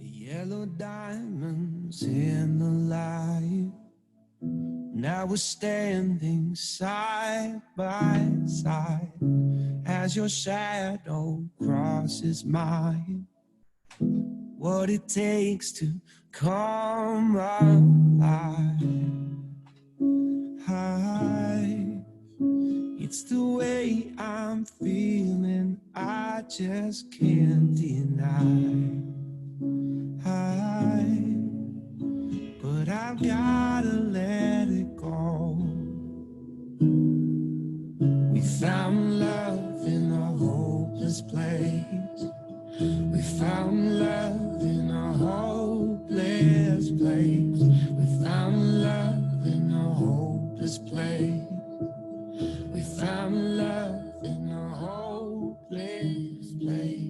Yellow diamonds in the light. Now we're standing side by side as your shadow crosses mine. What it takes to come alive. It's the way I'm feeling, I just can't deny. But I've gotta let it go. We found love in a hopeless place. We found love in a hopeless place. We found love in a hopeless place. We found love in a hopeless place.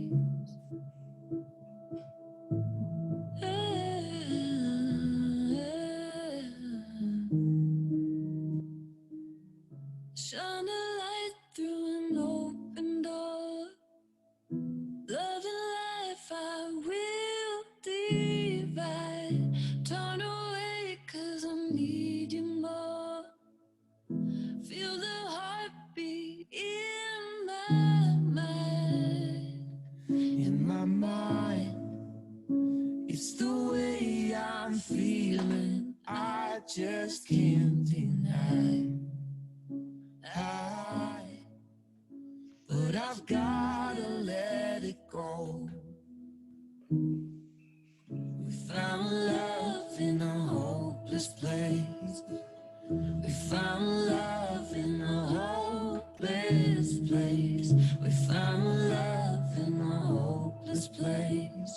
Shine a light through an open door. Love and life I will divide. Turn away 'cause I need you more. Feel the heartbeat in my mind. In my mind. It's the way I'm feeling, I just can't deny. But I've gotta let it go. We found love in a hopeless place. We found love in a hopeless place. We found love in a hopeless place.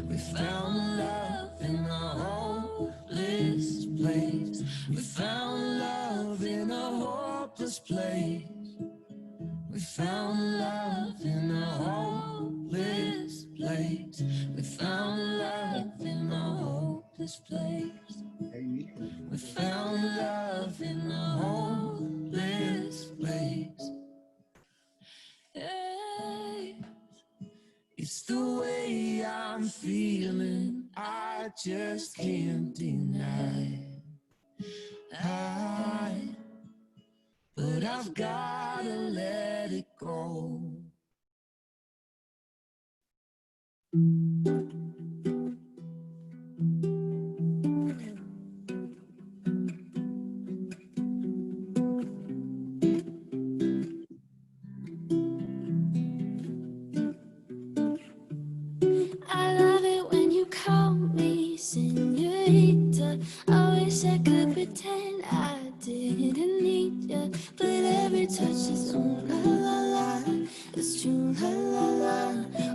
We found love in a hopeless place. We found love in a hopeless place. We found love in a hopeless place. We found love in a hopeless place. We found love in a hopeless place. Hey. It's the way I'm feeling, I just can't deny. But I've gotta let it go. I love it when you call me señorita. I wish I could pretend I didn't need you, but every touch is ooh la la la. It's true la la la.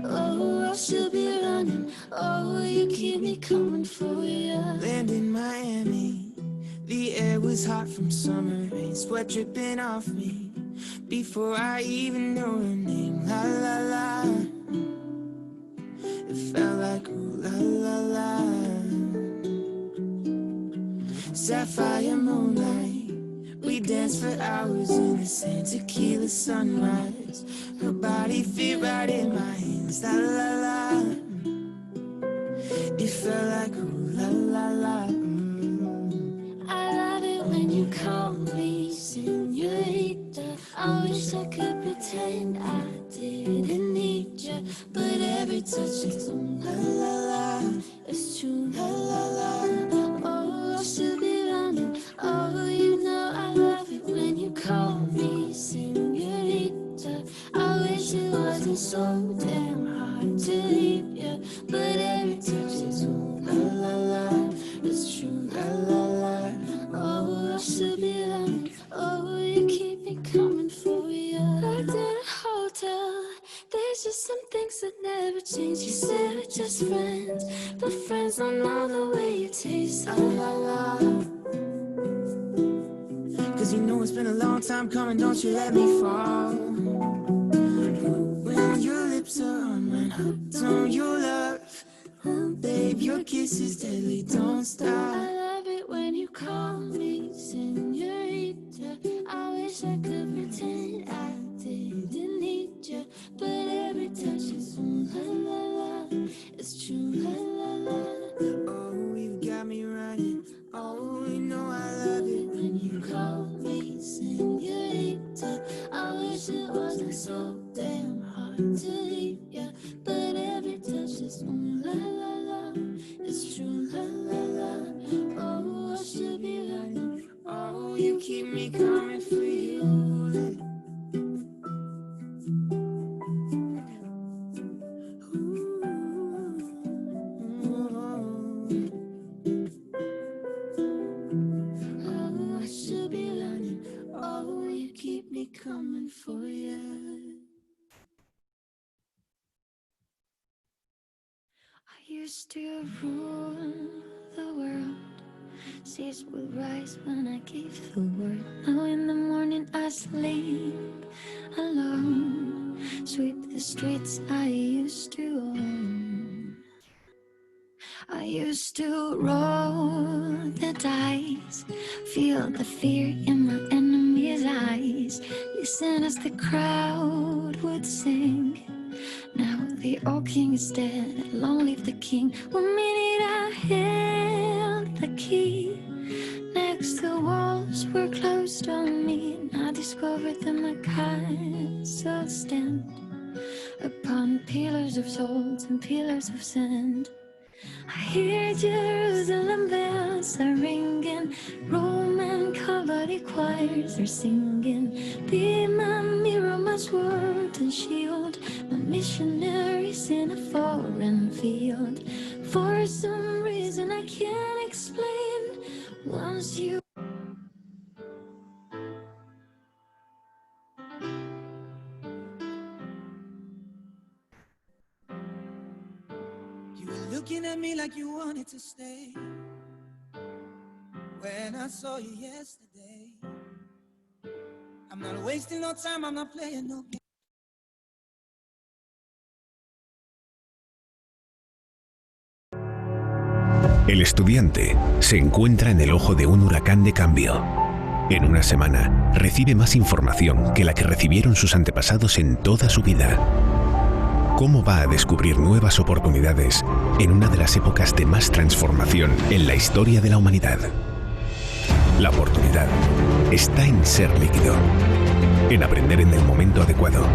Oh, I should be running. Oh, you keep me coming for you. Land in Miami, the air was hot from summer rain, sweat dripping off me before I even knew her name. La la la. It felt like ooh la la la. Sapphire moonlight, we danced for hours in the sand. Tequila sunrise, her body fit right in my hands. La la la. It felt like ooh la la la. I love it when you call me señorita. I wish I could pretend I didn't need you, but every touch is ooh la la la. It's true la la la. Oh, I should be running. Oh, you know I love it when you call me señorita. I wish it wasn't so damn hard to leave you, but every touch is ooh la la la. It's true la la la. Oh, I should be running. Oh, you keep me coming for you. Like in a hotel, there's just some things that never change. You said we're just friends, but friends don't know the way you taste. La la la. Cause you know it's been a long time coming, don't you let me fall. When your lips are on mine, hooked on your love. Babe, your kiss is deadly, don't stop. I love it when you call me señorita. I wish I could pretend I didn't need you, but every touch is la la la. It's true, la la la. Oh, you got me running. Oh, you know I love it when you call me señorita. I wish it wasn't so damn hard to leave ya, but every touch is la la la. It's true, la la la. Oh, I should be running. Oh, you keep me coming for you. Oh, I should be running. Oh, you keep me coming for you. I used to rule the world. Seas would rise when I gave the word. Now in the morning I sleep alone. Sweep the streets I used to own. I used to roll the dice, feel the fear in my enemy's eyes. Listen as the crowd would sing. Now the old king is dead, long live the king. 1 minute I held the key. Next the walls were closed on me, and I discovered that my castle stand upon pillars of salt and pillars of sand. I hear Jerusalem bells are ringing, Roman cavalry choirs are singing. Be my mirror, my sword and shield, my missionaries in a foreign field. For some reason I can't explain, once you looking at me like you wanted to stay. When I saw you yesterday, I'm not wasting no time, I'm not playing no game. El estudiante se encuentra en el ojo de un huracán de cambio. En una semana recibe más información que la que recibieron sus antepasados en toda su vida. ¿Cómo va a descubrir nuevas oportunidades en una de las épocas de más transformación en la historia de la humanidad? La oportunidad está en ser líquido, en aprender en el momento adecuado,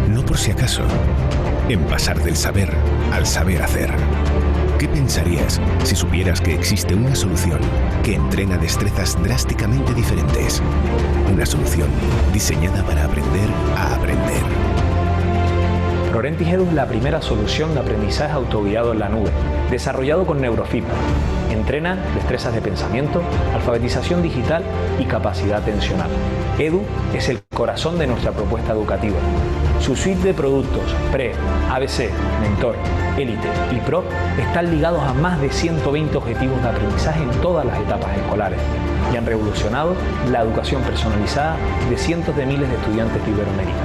no por si acaso, en pasar del saber al saber hacer. ¿Qué pensarías si supieras que existe una solución que entrena destrezas drásticamente diferentes? Una solución diseñada para aprender a aprender. Rorentis Edu es la primera solución de aprendizaje autoguiado en la nube, desarrollado con neurofeedback. Entrena destrezas de pensamiento, alfabetización digital y capacidad atencional. Edu es el corazón de nuestra propuesta educativa. Su suite de productos Pre, ABC, Mentor, Élite y Pro están ligados a más de 120 objetivos de aprendizaje en todas las etapas escolares y han revolucionado la educación personalizada de cientos de miles de estudiantes de Iberoamérica.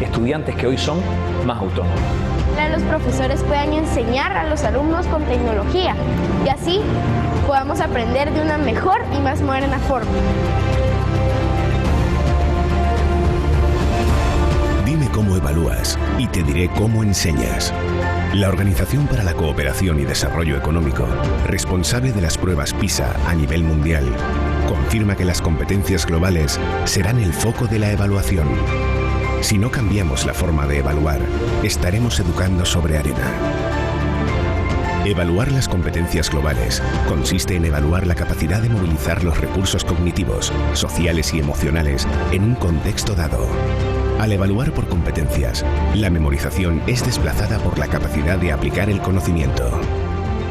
Estudiantes que hoy son más autónomos. Los profesores puedan enseñar a los alumnos con tecnología y así podamos aprender de una mejor y más moderna forma. Dime cómo evalúas y te diré cómo enseñas. La Organización para la Cooperación y Desarrollo Económico, responsable de las pruebas PISA a nivel mundial, confirma que las competencias globales serán el foco de la evaluación. Si no cambiamos la forma de evaluar, estaremos educando sobre arena. Evaluar las competencias globales consiste en evaluar la capacidad de movilizar los recursos cognitivos, sociales y emocionales en un contexto dado. Al evaluar por competencias, la memorización es desplazada por la capacidad de aplicar el conocimiento.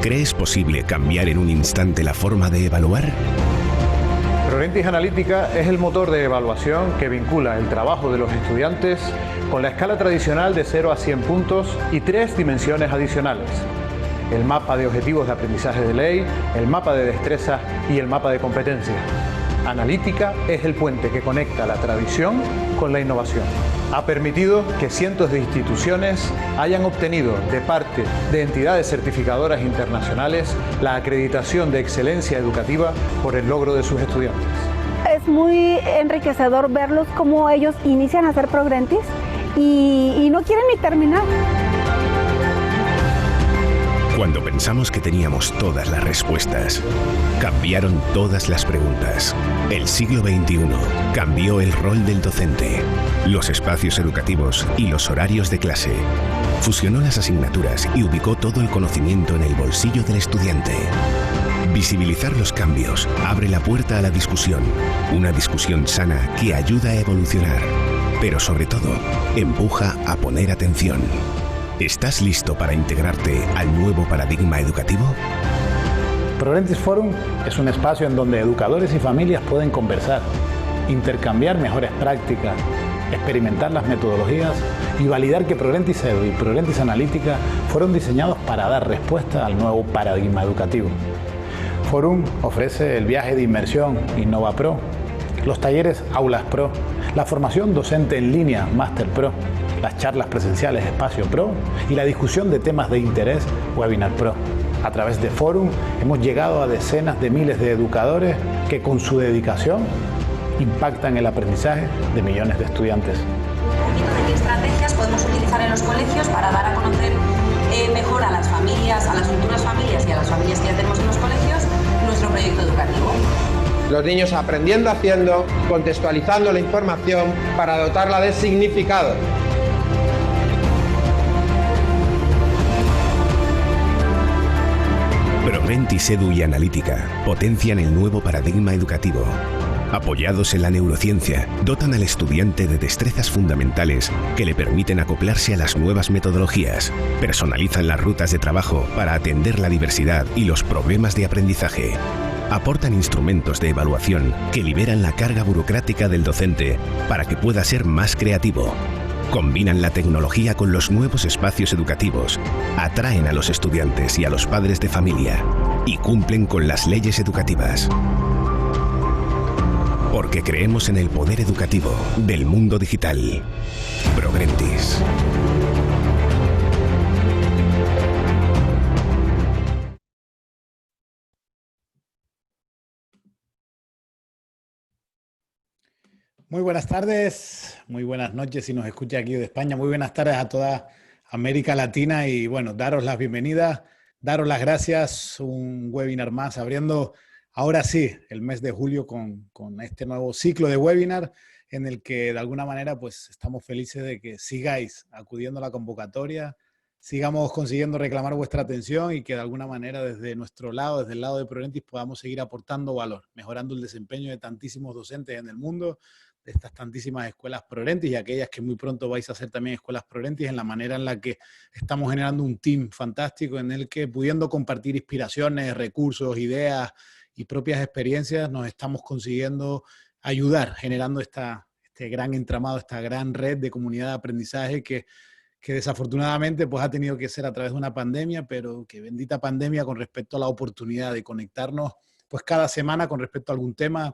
¿Crees posible cambiar en un instante la forma de evaluar? Rorentis Analítica es el motor de evaluación que vincula el trabajo de los estudiantes con la escala tradicional de 0 a 100 puntos y 3 dimensiones adicionales: el mapa de objetivos de aprendizaje de ley, el mapa de destrezas y el mapa de competencias. Analítica es el puente que conecta la tradición con la innovación. Ha permitido que cientos de instituciones hayan obtenido de parte de entidades certificadoras internacionales la acreditación de excelencia educativa por el logro de sus estudiantes. Es muy enriquecedor verlos cómo ellos inician a hacer Progrentis y no quieren ni terminar. Cuando pensamos que teníamos todas las respuestas, cambiaron todas las preguntas. El siglo XXI cambió el rol del docente, los espacios educativos y los horarios de clase. Fusionó las asignaturas y ubicó todo el conocimiento en el bolsillo del estudiante. Visibilizar los cambios abre la puerta a la discusión, una discusión sana que ayuda a evolucionar, pero sobre todo, empuja a poner atención. ¿Estás listo para integrarte al nuevo paradigma educativo? Progrentis Forum es un espacio en donde educadores y familias pueden conversar, intercambiar mejores prácticas, experimentar las metodologías y validar que Progrentis Edu y Progrentis Analítica fueron diseñados para dar respuesta al nuevo paradigma educativo. Forum ofrece el viaje de inmersión Innova Pro, los talleres Aulas Pro, la formación docente en línea Master Pro, las charlas presenciales Espacio Pro y la discusión de temas de interés Webinar Pro. A través de Forum hemos llegado a decenas de miles de educadores que con su dedicación impactan el aprendizaje de millones de estudiantes. Un poquito de qué estrategias podemos utilizar en los colegios para dar a conocer mejor a las familias, a las futuras familias y a las familias que ya tenemos en los colegios, nuestro proyecto educativo. Los niños aprendiendo haciendo, contextualizando la información para dotarla de significado. Progrentis Edu y Analítica potencian el nuevo paradigma educativo. Apoyados en la neurociencia, dotan al estudiante de destrezas fundamentales que le permiten acoplarse a las nuevas metodologías, personalizan las rutas de trabajo para atender la diversidad y los problemas de aprendizaje. Aportan instrumentos de evaluación que liberan la carga burocrática del docente para que pueda ser más creativo. Combinan la tecnología con los nuevos espacios educativos, atraen a los estudiantes y a los padres de familia y cumplen con las leyes educativas. Porque creemos en el poder educativo del mundo digital. Progrentis. Muy buenas tardes, muy buenas noches si nos escucha aquí de España, muy buenas tardes a toda América Latina y bueno, daros las bienvenidas, daros las gracias, un webinar más abriendo ahora sí el mes de julio con este nuevo ciclo de webinar en el que de alguna manera pues estamos felices de que sigáis acudiendo a la convocatoria, sigamos consiguiendo reclamar vuestra atención y que de alguna manera desde nuestro lado, desde el lado de Progrentis podamos seguir aportando valor, mejorando el desempeño de tantísimos docentes en el mundo, de estas tantísimas escuelas Progrentis y aquellas que muy pronto vais a hacer también escuelas Progrentis en la manera en la que estamos generando un team fantástico en el que pudiendo compartir inspiraciones, recursos, ideas y propias experiencias nos estamos consiguiendo ayudar generando este gran entramado, esta gran red de comunidad de aprendizaje que desafortunadamente pues ha tenido que ser a través de una pandemia, pero que bendita pandemia con respecto a la oportunidad de conectarnos pues cada semana con respecto a algún tema,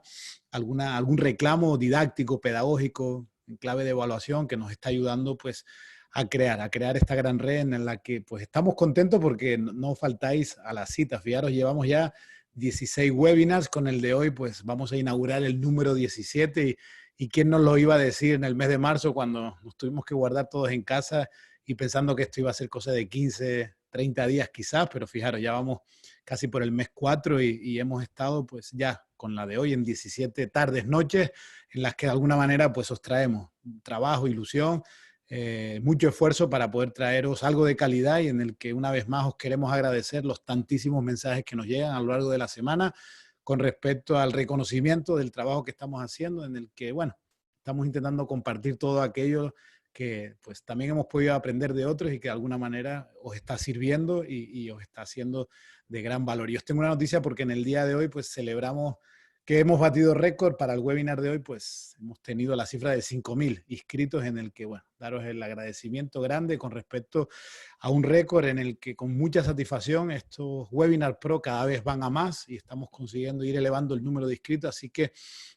algún reclamo didáctico, pedagógico, en clave de evaluación que nos está ayudando pues a crear esta gran red en la que pues estamos contentos porque no faltáis a las citas. Fijaros, llevamos ya 16 webinars, con el de hoy pues vamos a inaugurar el número 17 y quién nos lo iba a decir en el mes de marzo cuando nos tuvimos que guardar todos en casa y pensando que esto iba a ser cosa de 15, 30 días quizás, pero fijaros, ya vamos casi por el mes 4 y hemos estado pues ya con la de hoy en 17 tardes, noches, en las que de alguna manera pues os traemos trabajo, ilusión, mucho esfuerzo para poder traeros algo de calidad y en el que una vez más os queremos agradecer los tantísimos mensajes que nos llegan a lo largo de la semana con respecto al reconocimiento del trabajo que estamos haciendo, en el que, bueno, estamos intentando compartir todo aquello que pues también hemos podido aprender de otros y que de alguna manera os está sirviendo y os está haciendo de gran valor. Y os tengo una noticia porque en el día de hoy pues celebramos que hemos batido récord para el webinar de hoy, pues hemos tenido la cifra de 5.000 inscritos en el que, bueno, daros el agradecimiento grande con respecto a un récord en el que con mucha satisfacción estos Webinar Pro cada vez van a más y estamos consiguiendo ir elevando el número de inscritos, así que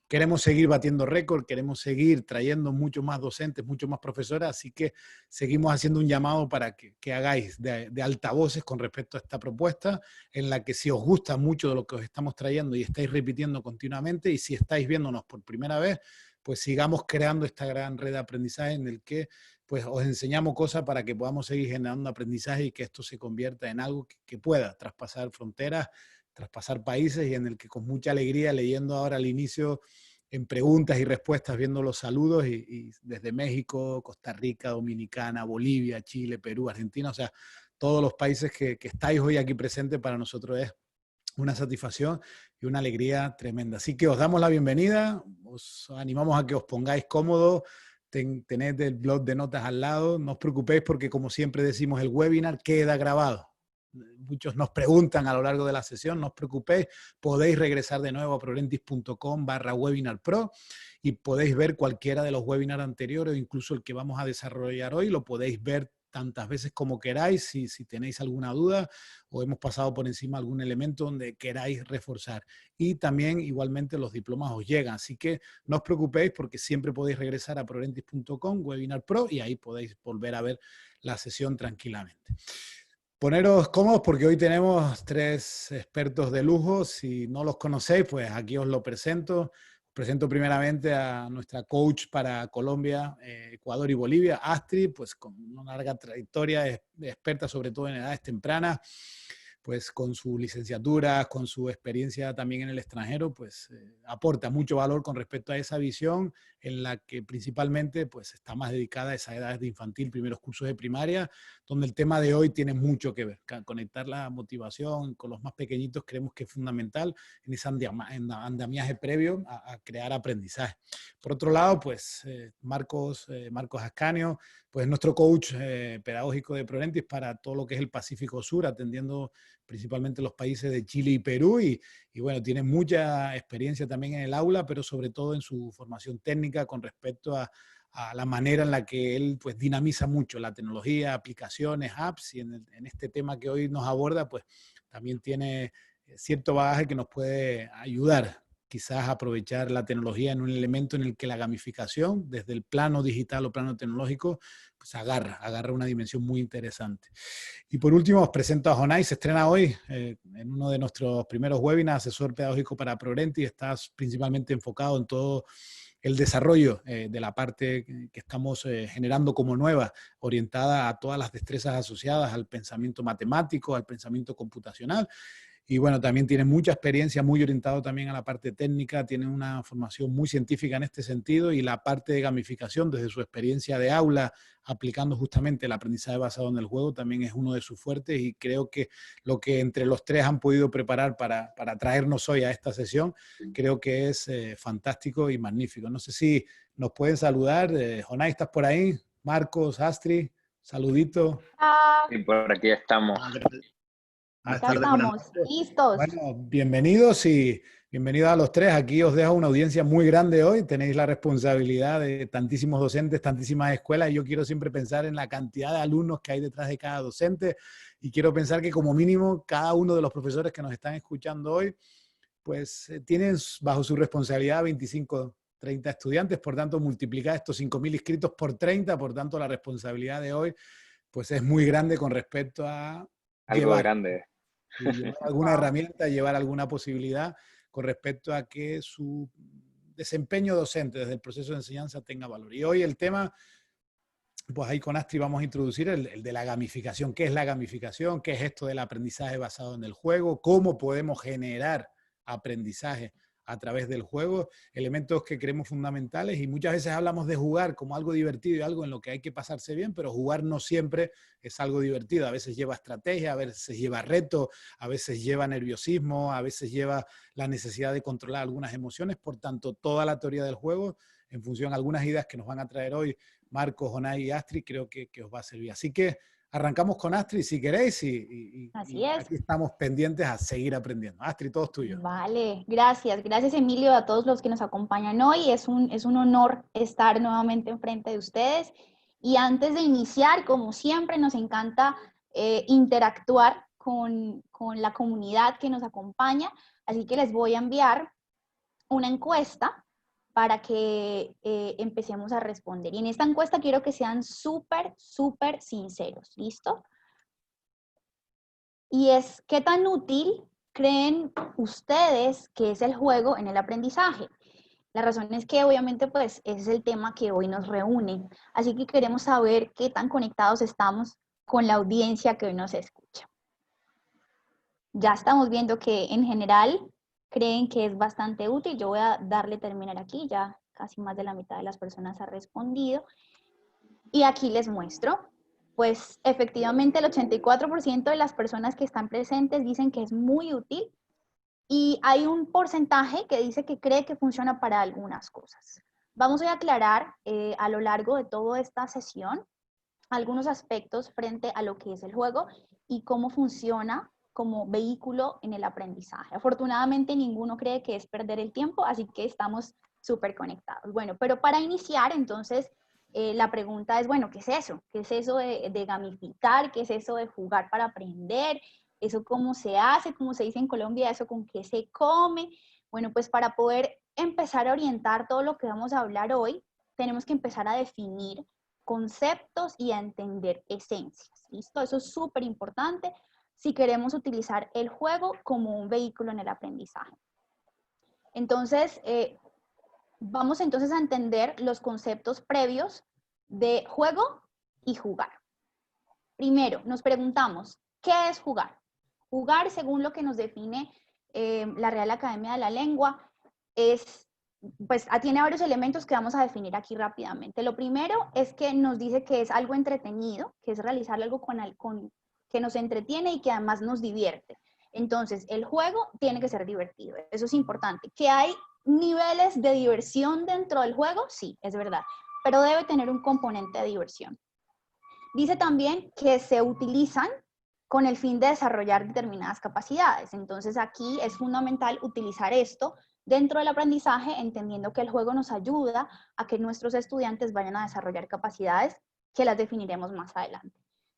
queremos seguir batiendo récord, queremos seguir trayendo muchos más docentes, muchos más profesores, así que seguimos haciendo un llamado para que hagáis de altavoces con respecto a esta propuesta, en la que si os gusta mucho de lo que os estamos trayendo y estáis repitiendo continuamente, y si estáis viéndonos por primera vez, pues sigamos creando esta gran red de aprendizaje en el que pues os enseñamos cosas para que podamos seguir generando aprendizaje y que esto se convierta en algo que pueda traspasar fronteras, traspasar países, y en el que con mucha alegría, leyendo ahora al inicio en preguntas y respuestas, viendo los saludos y desde México, Costa Rica, Dominicana, Bolivia, Chile, Perú, Argentina, o sea, todos los países que estáis hoy aquí presentes, para nosotros es una satisfacción y una alegría tremenda. Así que os damos la bienvenida, os animamos a que os pongáis cómodos, tened el blog de notas al lado, no os preocupéis porque, como siempre decimos, el webinar queda grabado. Muchos nos preguntan a lo largo de la sesión, no os preocupéis, podéis regresar de nuevo a ProRentis.com/webinarpro y podéis ver cualquiera de los webinars anteriores, o incluso el que vamos a desarrollar hoy, lo podéis ver tantas veces como queráis, si tenéis alguna duda o hemos pasado por encima algún elemento donde queráis reforzar. Y también igualmente los diplomas os llegan, así que no os preocupéis porque siempre podéis regresar a ProRentis.com, Webinar Pro, y ahí podéis volver a ver la sesión tranquilamente. Poneros cómodos porque hoy tenemos 3 expertos de lujo. Si no los conocéis, pues aquí os lo presento. Presento primeramente a nuestra coach para Colombia, Ecuador y Bolivia, Astrid, pues con una larga trayectoria, experta sobre todo en edades tempranas, pues con su licenciatura, con su experiencia también en el extranjero, pues aporta mucho valor con respecto a esa visión en la que principalmente pues está más dedicada a esas edades de infantil, primeros cursos de primaria, donde el tema de hoy tiene mucho que ver. Conectar la motivación con los más pequeñitos creemos que es fundamental en ese andamiaje previo a crear aprendizaje. Por otro lado, pues Marcos Ascanio, pues nuestro coach pedagógico de ProRentis para todo lo que es el Pacífico Sur, atendiendo principalmente los países de Chile y Perú, y bueno, tiene mucha experiencia también en el aula, pero sobre todo en su formación técnica con respecto a la manera en la que él pues dinamiza mucho la tecnología, aplicaciones, apps, y en este tema que hoy nos aborda, pues también tiene cierto bagaje que nos puede ayudar quizás a aprovechar la tecnología en un elemento en el que la gamificación, desde el plano digital o plano tecnológico, pues agarra una dimensión muy interesante. Y por último os presento a Jonay, se estrena hoy en uno de nuestros primeros webinars, asesor pedagógico para ProRentis, estás principalmente enfocado en todo el desarrollo de la parte que estamos generando como nueva, orientada a todas las destrezas asociadas al pensamiento matemático, al pensamiento computacional. Y bueno, también tiene mucha experiencia, muy orientado también a la parte técnica, tiene una formación muy científica en este sentido, y la parte de gamificación desde su experiencia de aula, aplicando justamente el aprendizaje basado en el juego, también es uno de sus fuertes, y creo que lo que entre los 3 han podido preparar para traernos hoy a esta sesión, creo que es fantástico y magnífico. No sé si nos pueden saludar. Jonay, ¿estás por ahí? Marcos, Astrid, saludito. Y por aquí estamos. Acá estamos, listos. Bueno, bienvenidos y bienvenidos a los 3. Aquí os dejo una audiencia muy grande hoy. Tenéis la responsabilidad de tantísimos docentes, tantísimas escuelas. Y yo quiero siempre pensar en la cantidad de alumnos que hay detrás de cada docente. Y quiero pensar que como mínimo cada uno de los profesores que nos están escuchando hoy, pues tienen bajo su responsabilidad 25, 30 estudiantes. Por tanto, multiplicad estos 5.000 inscritos por 30. Por tanto, la responsabilidad de hoy pues es muy grande con respecto a algo grande. Llevar alguna herramienta, llevar alguna posibilidad con respecto a que su desempeño docente desde el proceso de enseñanza tenga valor. Y hoy el tema, pues ahí con Astrid vamos a introducir el de la gamificación. ¿Qué es la gamificación? ¿Qué es esto del aprendizaje basado en el juego? ¿Cómo podemos generar aprendizaje a través del juego? Elementos que creemos fundamentales, y muchas veces hablamos de jugar como algo divertido y algo en lo que hay que pasarse bien, pero jugar no siempre es algo divertido. A veces lleva estrategia, a veces lleva reto, a veces lleva nerviosismo, a veces lleva la necesidad de controlar algunas emociones. Por tanto, toda la teoría del juego, en función de algunas ideas que nos van a traer hoy Marcos, Jonay y Astrid, creo que os va a servir. Así que arrancamos con Astrid, si queréis, y aquí estamos pendientes a seguir aprendiendo. Astrid, todo es tuyo. Vale, gracias. Gracias, Emilio, a todos los que nos acompañan hoy. Es un honor estar nuevamente enfrente de ustedes Y antes de iniciar, como siempre, nos encanta interactuar con la comunidad que nos acompaña, así que les voy a enviar una encuesta para que empecemos a responder. Y en esta encuesta quiero que sean súper sinceros, ¿listo? Y es, ¿qué tan útil creen ustedes que es el juego en el aprendizaje? La razón es que obviamente pues ese es el tema que hoy nos reúne, así que queremos saber qué tan conectados estamos con la audiencia que hoy nos escucha. Ya estamos viendo que en general creen que es bastante útil. Yo voy a darle terminar aquí, ya casi más de la mitad de las personas ha respondido. Y aquí les muestro, pues efectivamente el 84% de las personas que están presentes dicen que es muy útil y hay un porcentaje que dice que cree que funciona para algunas cosas. Vamos a aclarar a lo largo de toda esta sesión algunos aspectos frente a lo que es el juego y cómo funciona como vehículo en el aprendizaje. Afortunadamente ninguno cree que es perder el tiempo, así que estamos súper conectados. Bueno, pero para iniciar entonces la pregunta es, bueno, ¿qué es eso? ¿Qué es eso de gamificar? ¿Qué es eso de jugar para aprender? ¿Eso cómo se hace? ¿Cómo se dice en Colombia? ¿Eso con qué se come? Bueno, pues para poder empezar a orientar todo lo que vamos a hablar hoy, tenemos que empezar a definir conceptos y a entender esencias. ¿Listo? Eso es súper importante si queremos utilizar el juego como un vehículo en el aprendizaje. Entonces, vamos entonces a entender los conceptos previos de juego y jugar. Primero, nos preguntamos, ¿qué es jugar? Jugar, según lo que nos define la Real Academia de la Lengua, tiene varios elementos que vamos a definir aquí rápidamente. Lo primero es que nos dice que es algo entretenido, que es realizar algo que nos entretiene y que además nos divierte. Entonces, el juego tiene que ser divertido, eso es importante. ¿Que hay niveles de diversión dentro del juego? Sí, es verdad, pero debe tener un componente de diversión. Dice también que se utilizan con el fin de desarrollar determinadas capacidades. Entonces, aquí es fundamental utilizar esto dentro del aprendizaje, entendiendo que el juego nos ayuda a que nuestros estudiantes vayan a desarrollar capacidades que las definiremos más adelante.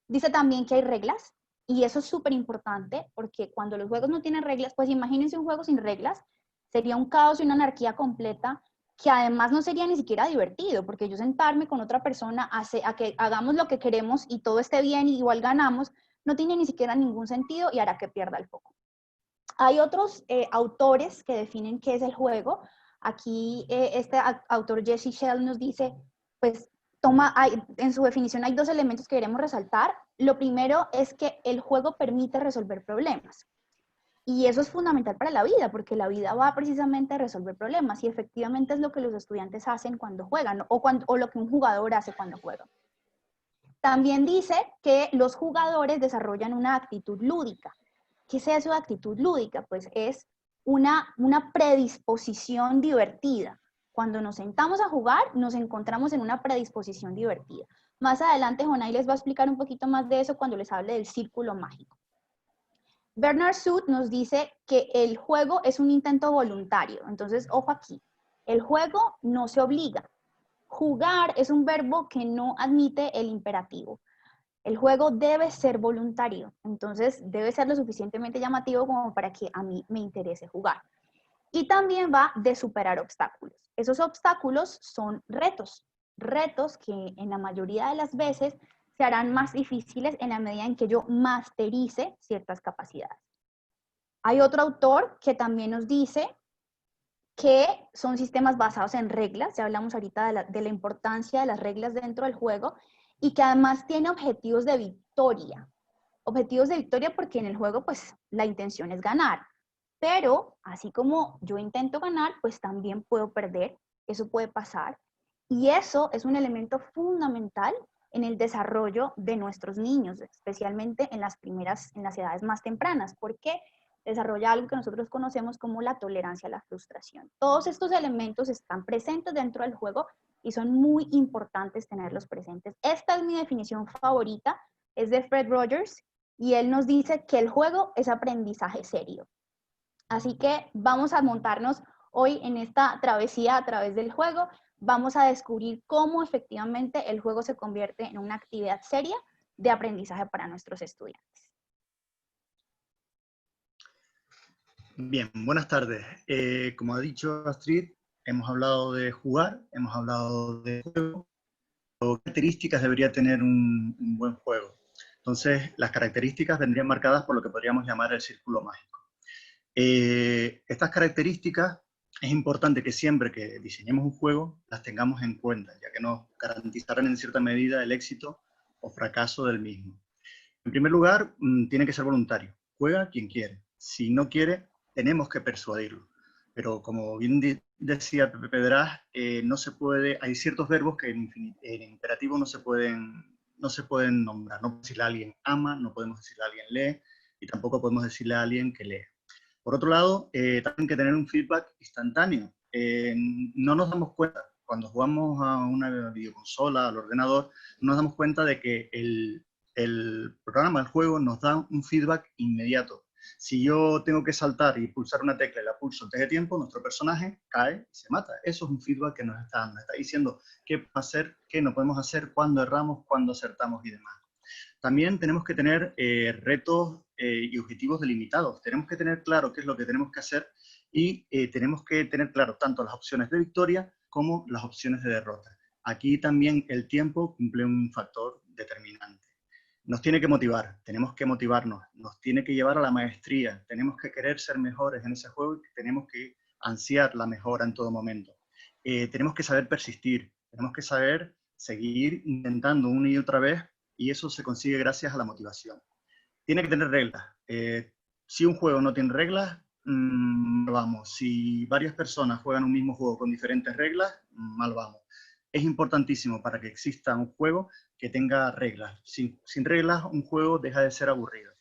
Dice también que hay reglas, y eso es súper importante, porque cuando los juegos no tienen reglas, pues imagínense un juego sin reglas, sería un caos y una anarquía completa, que además no sería ni siquiera divertido, porque yo sentarme con otra persona a que hagamos lo que queremos y todo esté bien y igual ganamos, no tiene ni siquiera ningún sentido y hará que pierda el foco. Hay otros autores que definen qué es el juego. Aquí este autor Jesse Shell nos dice, pues en su definición hay dos elementos que queremos resaltar. Lo primero es que el juego permite resolver problemas. Y eso es fundamental para la vida, porque la vida va precisamente a resolver problemas y efectivamente es lo que los estudiantes hacen cuando juegan o lo que un jugador hace cuando juega. También dice que los jugadores desarrollan una actitud lúdica. ¿Qué es eso de actitud lúdica? Pues es una predisposición divertida. Cuando nos sentamos a jugar, nos encontramos en una predisposición divertida. Más adelante, Jonay les va a explicar un poquito más de eso cuando les hable del círculo mágico. Bernard Suth nos dice que el juego es un intento voluntario. Entonces, ojo aquí, el juego no se obliga. Jugar es un verbo que no admite el imperativo. El juego debe ser voluntario, entonces debe ser lo suficientemente llamativo como para que a mí me interese jugar. Y también va de superar obstáculos. Esos obstáculos son retos que en la mayoría de las veces se harán más difíciles en la medida en que yo masterice ciertas capacidades. Hay otro autor que también nos dice que son sistemas basados en reglas, ya hablamos ahorita de la importancia de las reglas dentro del juego, y que además tiene objetivos de victoria. Objetivos de victoria porque en el juego pues la intención es ganar, pero así como yo intento ganar, pues también puedo perder, eso puede pasar, y eso es un elemento fundamental en el desarrollo de nuestros niños, especialmente en las edades más tempranas, porque desarrolla algo que nosotros conocemos como la tolerancia a la frustración. Todos estos elementos están presentes dentro del juego y son muy importantes tenerlos presentes. Esta es mi definición favorita, es de Fred Rogers, y él nos dice que el juego es aprendizaje serio. Así que vamos a montarnos Hoy en esta travesía a través del juego vamos a descubrir cómo efectivamente el juego se convierte en una actividad seria de aprendizaje para nuestros estudiantes. Bien, buenas tardes. Como ha dicho Astrid, hemos hablado de jugar, hemos hablado de juego. ¿Qué características debería tener un buen juego? Entonces, las características vendrían marcadas por lo que podríamos llamar el círculo mágico. Estas características es importante que siempre que diseñemos un juego las tengamos en cuenta, ya que nos garantizarán en cierta medida el éxito o fracaso del mismo. En primer lugar, tiene que ser voluntario. Juega quien quiere. Si no quiere, tenemos que persuadirlo. Pero como bien decía Pepe Pedraz, no se puede, hay ciertos verbos que en imperativo no se pueden nombrar. No podemos decirle a alguien ama, no podemos decirle a alguien lee, y tampoco podemos decirle a alguien que lee. Por otro lado, también hay que tener un feedback instantáneo. No nos damos cuenta, cuando jugamos a una videoconsola, al ordenador, no nos damos cuenta de que el programa, el juego, nos da un feedback inmediato. Si yo tengo que saltar y pulsar una tecla y la pulso antes de tiempo, nuestro personaje cae y se mata. Eso es un feedback que nos está dando. Nos está diciendo qué podemos hacer, qué no podemos hacer, cuándo erramos, cuándo acertamos y demás. También tenemos que tener retos y objetivos delimitados. Tenemos que tener claro qué es lo que tenemos que hacer y tenemos que tener claro tanto las opciones de victoria como las opciones de derrota. Aquí también el tiempo cumple un factor determinante. Nos tiene que motivar, tenemos que motivarnos, nos tiene que llevar a la maestría, tenemos que querer ser mejores en ese juego y tenemos que ansiar la mejora en todo momento. Tenemos que saber persistir, tenemos que saber seguir intentando una y otra vez, y eso se consigue gracias a la motivación. Tiene que tener reglas. Si un juego no tiene reglas, vamos. Si varias personas juegan un mismo juego con diferentes reglas, mal vamos. Es importantísimo para que exista un juego que tenga reglas. Sin reglas, un juego deja de ser aburrido.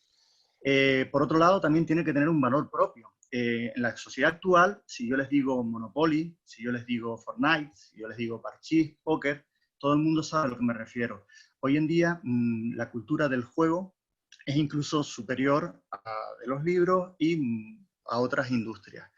Por otro lado, también tiene que tener un valor propio. En la sociedad actual, si yo les digo Monopoly, si yo les digo Fortnite, si yo les digo Parchís, Póker, todo el mundo sabe a lo que me refiero. Hoy en día, la cultura del juego es incluso superior a de los libros y a otras industrias.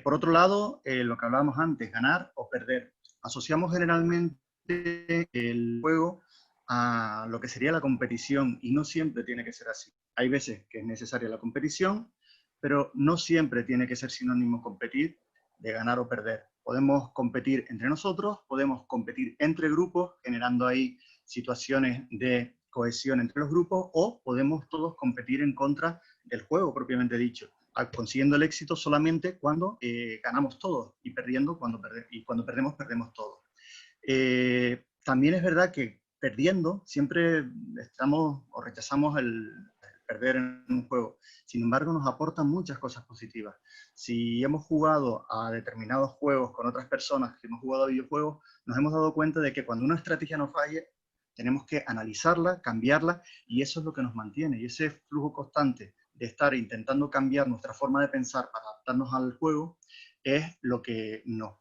Por otro lado, lo que hablábamos antes, ganar o perder. Asociamos generalmente el juego a lo que sería la competición y no siempre tiene que ser así. Hay veces que es necesaria la competición, pero no siempre tiene que ser sinónimo competir de ganar o perder. Podemos competir entre nosotros, podemos competir entre grupos, generando ahí situaciones de cohesión entre los grupos, o podemos todos competir en contra del juego propiamente dicho, consiguiendo el éxito solamente cuando ganamos todos y perdiendo cuando perdemos, perdemos todos. También es verdad que perdiendo siempre estamos o rechazamos el perder en un juego. Sin embargo, nos aportan muchas cosas positivas. Si hemos jugado a determinados juegos con otras personas que hemos jugado a videojuegos, nos hemos dado cuenta de que cuando una estrategia nos falle, tenemos que analizarla, cambiarla, y eso es lo que nos mantiene. Y ese flujo constante de estar intentando cambiar nuestra forma de pensar para adaptarnos al juego es lo que nos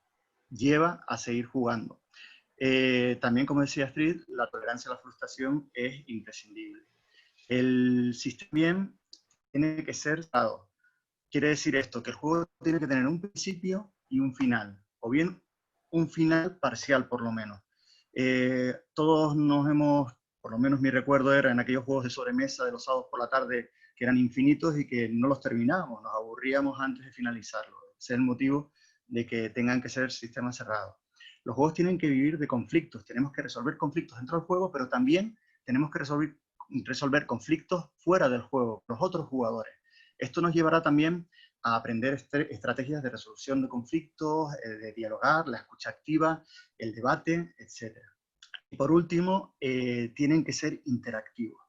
lleva a seguir jugando. También, como decía Astrid, la tolerancia a la frustración es imprescindible. El sistema tiene que ser dado. Quiere decir esto, que el juego tiene que tener un principio y un final, o bien un final parcial por lo menos. Todos nos hemos, por lo menos mi recuerdo era en aquellos juegos de sobremesa de los sábados por la tarde que eran infinitos y que no los terminábamos, nos aburríamos antes de finalizarlo. Ese es el motivo de que tengan que ser sistemas cerrados. Los juegos tienen que vivir de conflictos, tenemos que resolver conflictos dentro del juego, pero también tenemos que resolver conflictos fuera del juego, los otros jugadores. Esto nos llevará también a aprender estrategias de resolución de conflictos, de dialogar, la escucha activa, el debate, etc. Y por último, tienen que ser interactivos.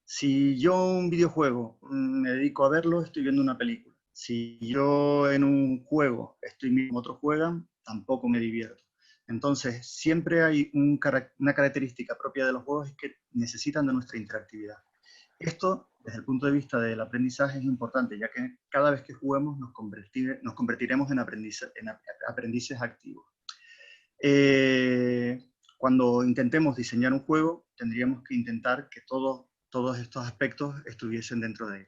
Si yo un videojuego me dedico a verlo, estoy viendo una película. Si yo en un juego estoy viendo otros juegan, tampoco me divierto. Entonces, siempre hay una característica propia de los juegos, es que necesitan de nuestra interactividad. Esto, desde el punto de vista del aprendizaje, es importante, ya que cada vez que juguemos nos convertiremos en aprendices activos. Cuando intentemos diseñar un juego, tendríamos que intentar que todos estos aspectos estuviesen dentro de él.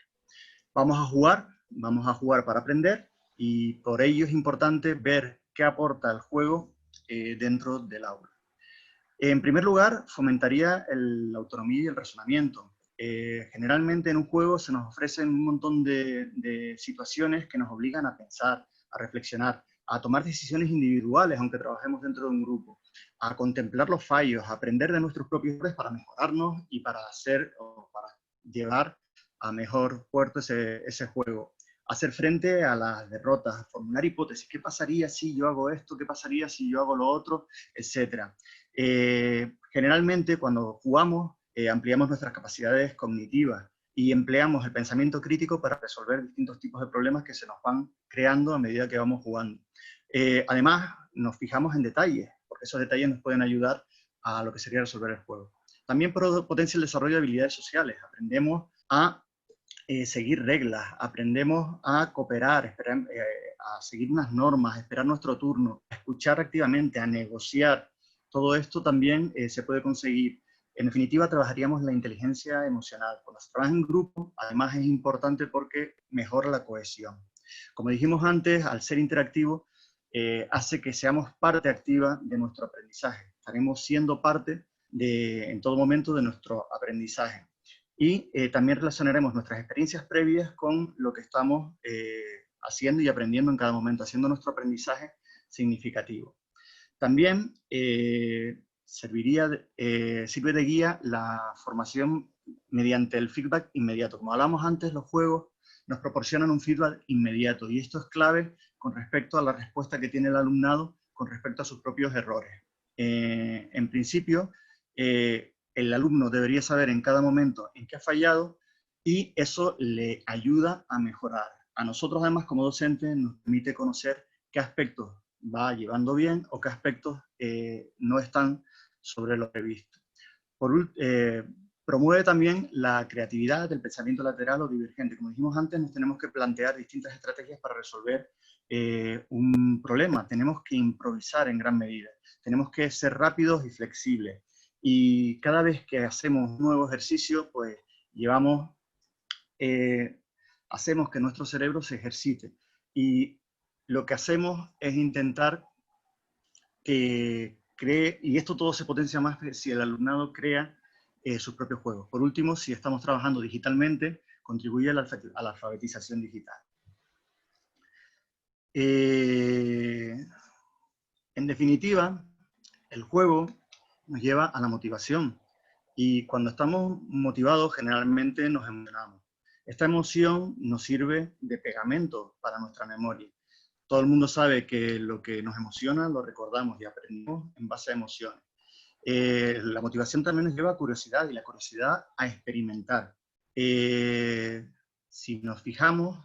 Vamos a jugar para aprender, y por ello es importante ver qué aporta el juego dentro del aula. En primer lugar, fomentaría la autonomía y el razonamiento. Generalmente en un juego se nos ofrecen un montón de situaciones que nos obligan a pensar, a reflexionar, a tomar decisiones individuales, aunque trabajemos dentro de un grupo, a contemplar los fallos, a aprender de nuestros propios errores para mejorarnos y para llevar a mejor puerto ese juego. Hacer frente a las derrotas, a formular hipótesis. ¿Qué pasaría si yo hago esto? ¿Qué pasaría si yo hago lo otro? Etcétera. Generalmente cuando jugamos ampliamos nuestras capacidades cognitivas y empleamos el pensamiento crítico para resolver distintos tipos de problemas que se nos van creando a medida que vamos jugando. Además, nos fijamos en detalles, porque esos detalles nos pueden ayudar a lo que sería resolver el juego. También potencia el desarrollo de habilidades sociales. Aprendemos a seguir reglas, aprendemos a cooperar, a seguir unas normas, a esperar nuestro turno, a escuchar activamente, a negociar. Todo esto también se puede conseguir. En definitiva, trabajaríamos la inteligencia emocional. Cuando se trabaja en grupo, además es importante porque mejora la cohesión. Como dijimos antes, al ser interactivo, hace que seamos parte activa de nuestro aprendizaje. Estaremos siendo parte en todo momento de nuestro aprendizaje. Y también relacionaremos nuestras experiencias previas con lo que estamos haciendo y aprendiendo en cada momento, haciendo nuestro aprendizaje significativo. También sirve de guía la formación mediante el feedback inmediato. Como hablamos antes, los juegos nos proporcionan un feedback inmediato y esto es clave con respecto a la respuesta que tiene el alumnado con respecto a sus propios errores. En principio, el alumno debería saber en cada momento en qué ha fallado y eso le ayuda a mejorar. A nosotros además como docentes nos permite conocer qué aspectos va llevando bien o qué aspectos no están sobre lo previsto. Promueve también la creatividad, el pensamiento lateral o divergente. Como dijimos antes, nos tenemos que plantear distintas estrategias para resolver un problema. Tenemos que improvisar en gran medida. Tenemos que ser rápidos y flexibles. Y cada vez que hacemos un nuevo ejercicio, pues hacemos que nuestro cerebro se ejercite. Y lo que hacemos es intentar que cree, y esto todo se potencia más si el alumnado crea sus propios juegos. Por último, si estamos trabajando digitalmente, contribuye a la alfabetización digital. En definitiva, el juego nos lleva a la motivación y cuando estamos motivados generalmente nos emocionamos. Esta emoción nos sirve de pegamento para nuestra memoria. Todo el mundo sabe que lo que nos emociona lo recordamos y aprendemos en base a emociones. La motivación también nos lleva a curiosidad y la curiosidad a experimentar. Si nos fijamos,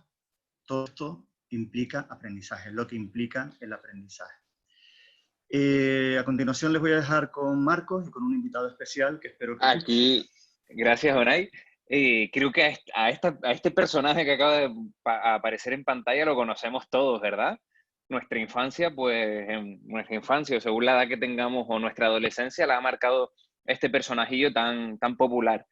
todo esto implica aprendizaje, lo que implica el aprendizaje. A continuación les voy a dejar con Marcos y con un invitado especial que espero que... Aquí, gracias Unai. Creo que a este personaje que acaba de aparecer en pantalla lo conocemos todos, ¿verdad? Nuestra infancia, pues en nuestra infancia, o según la edad que tengamos, o nuestra adolescencia, la ha marcado este personajillo tan popular.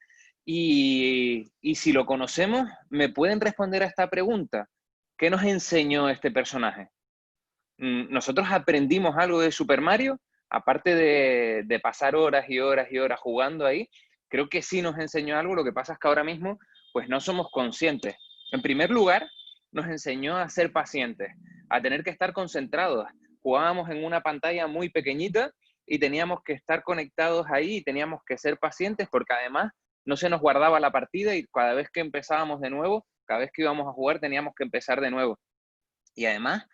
Y si lo conocemos, ¿me pueden responder a esta pregunta? ¿Qué nos enseñó este personaje? ¿Nosotros aprendimos algo de Super Mario? Aparte de pasar horas y horas y horas jugando ahí, creo que sí nos enseñó algo. Lo que pasa es que ahora mismo pues no somos conscientes. En primer lugar, nos enseñó a ser pacientes, a tener que estar concentrados. Jugábamos en una pantalla muy pequeñita y teníamos que estar conectados ahí y teníamos que ser pacientes porque además no se nos guardaba la partida y cada vez que empezábamos de nuevo, cada vez que íbamos a jugar teníamos que empezar de nuevo. Y además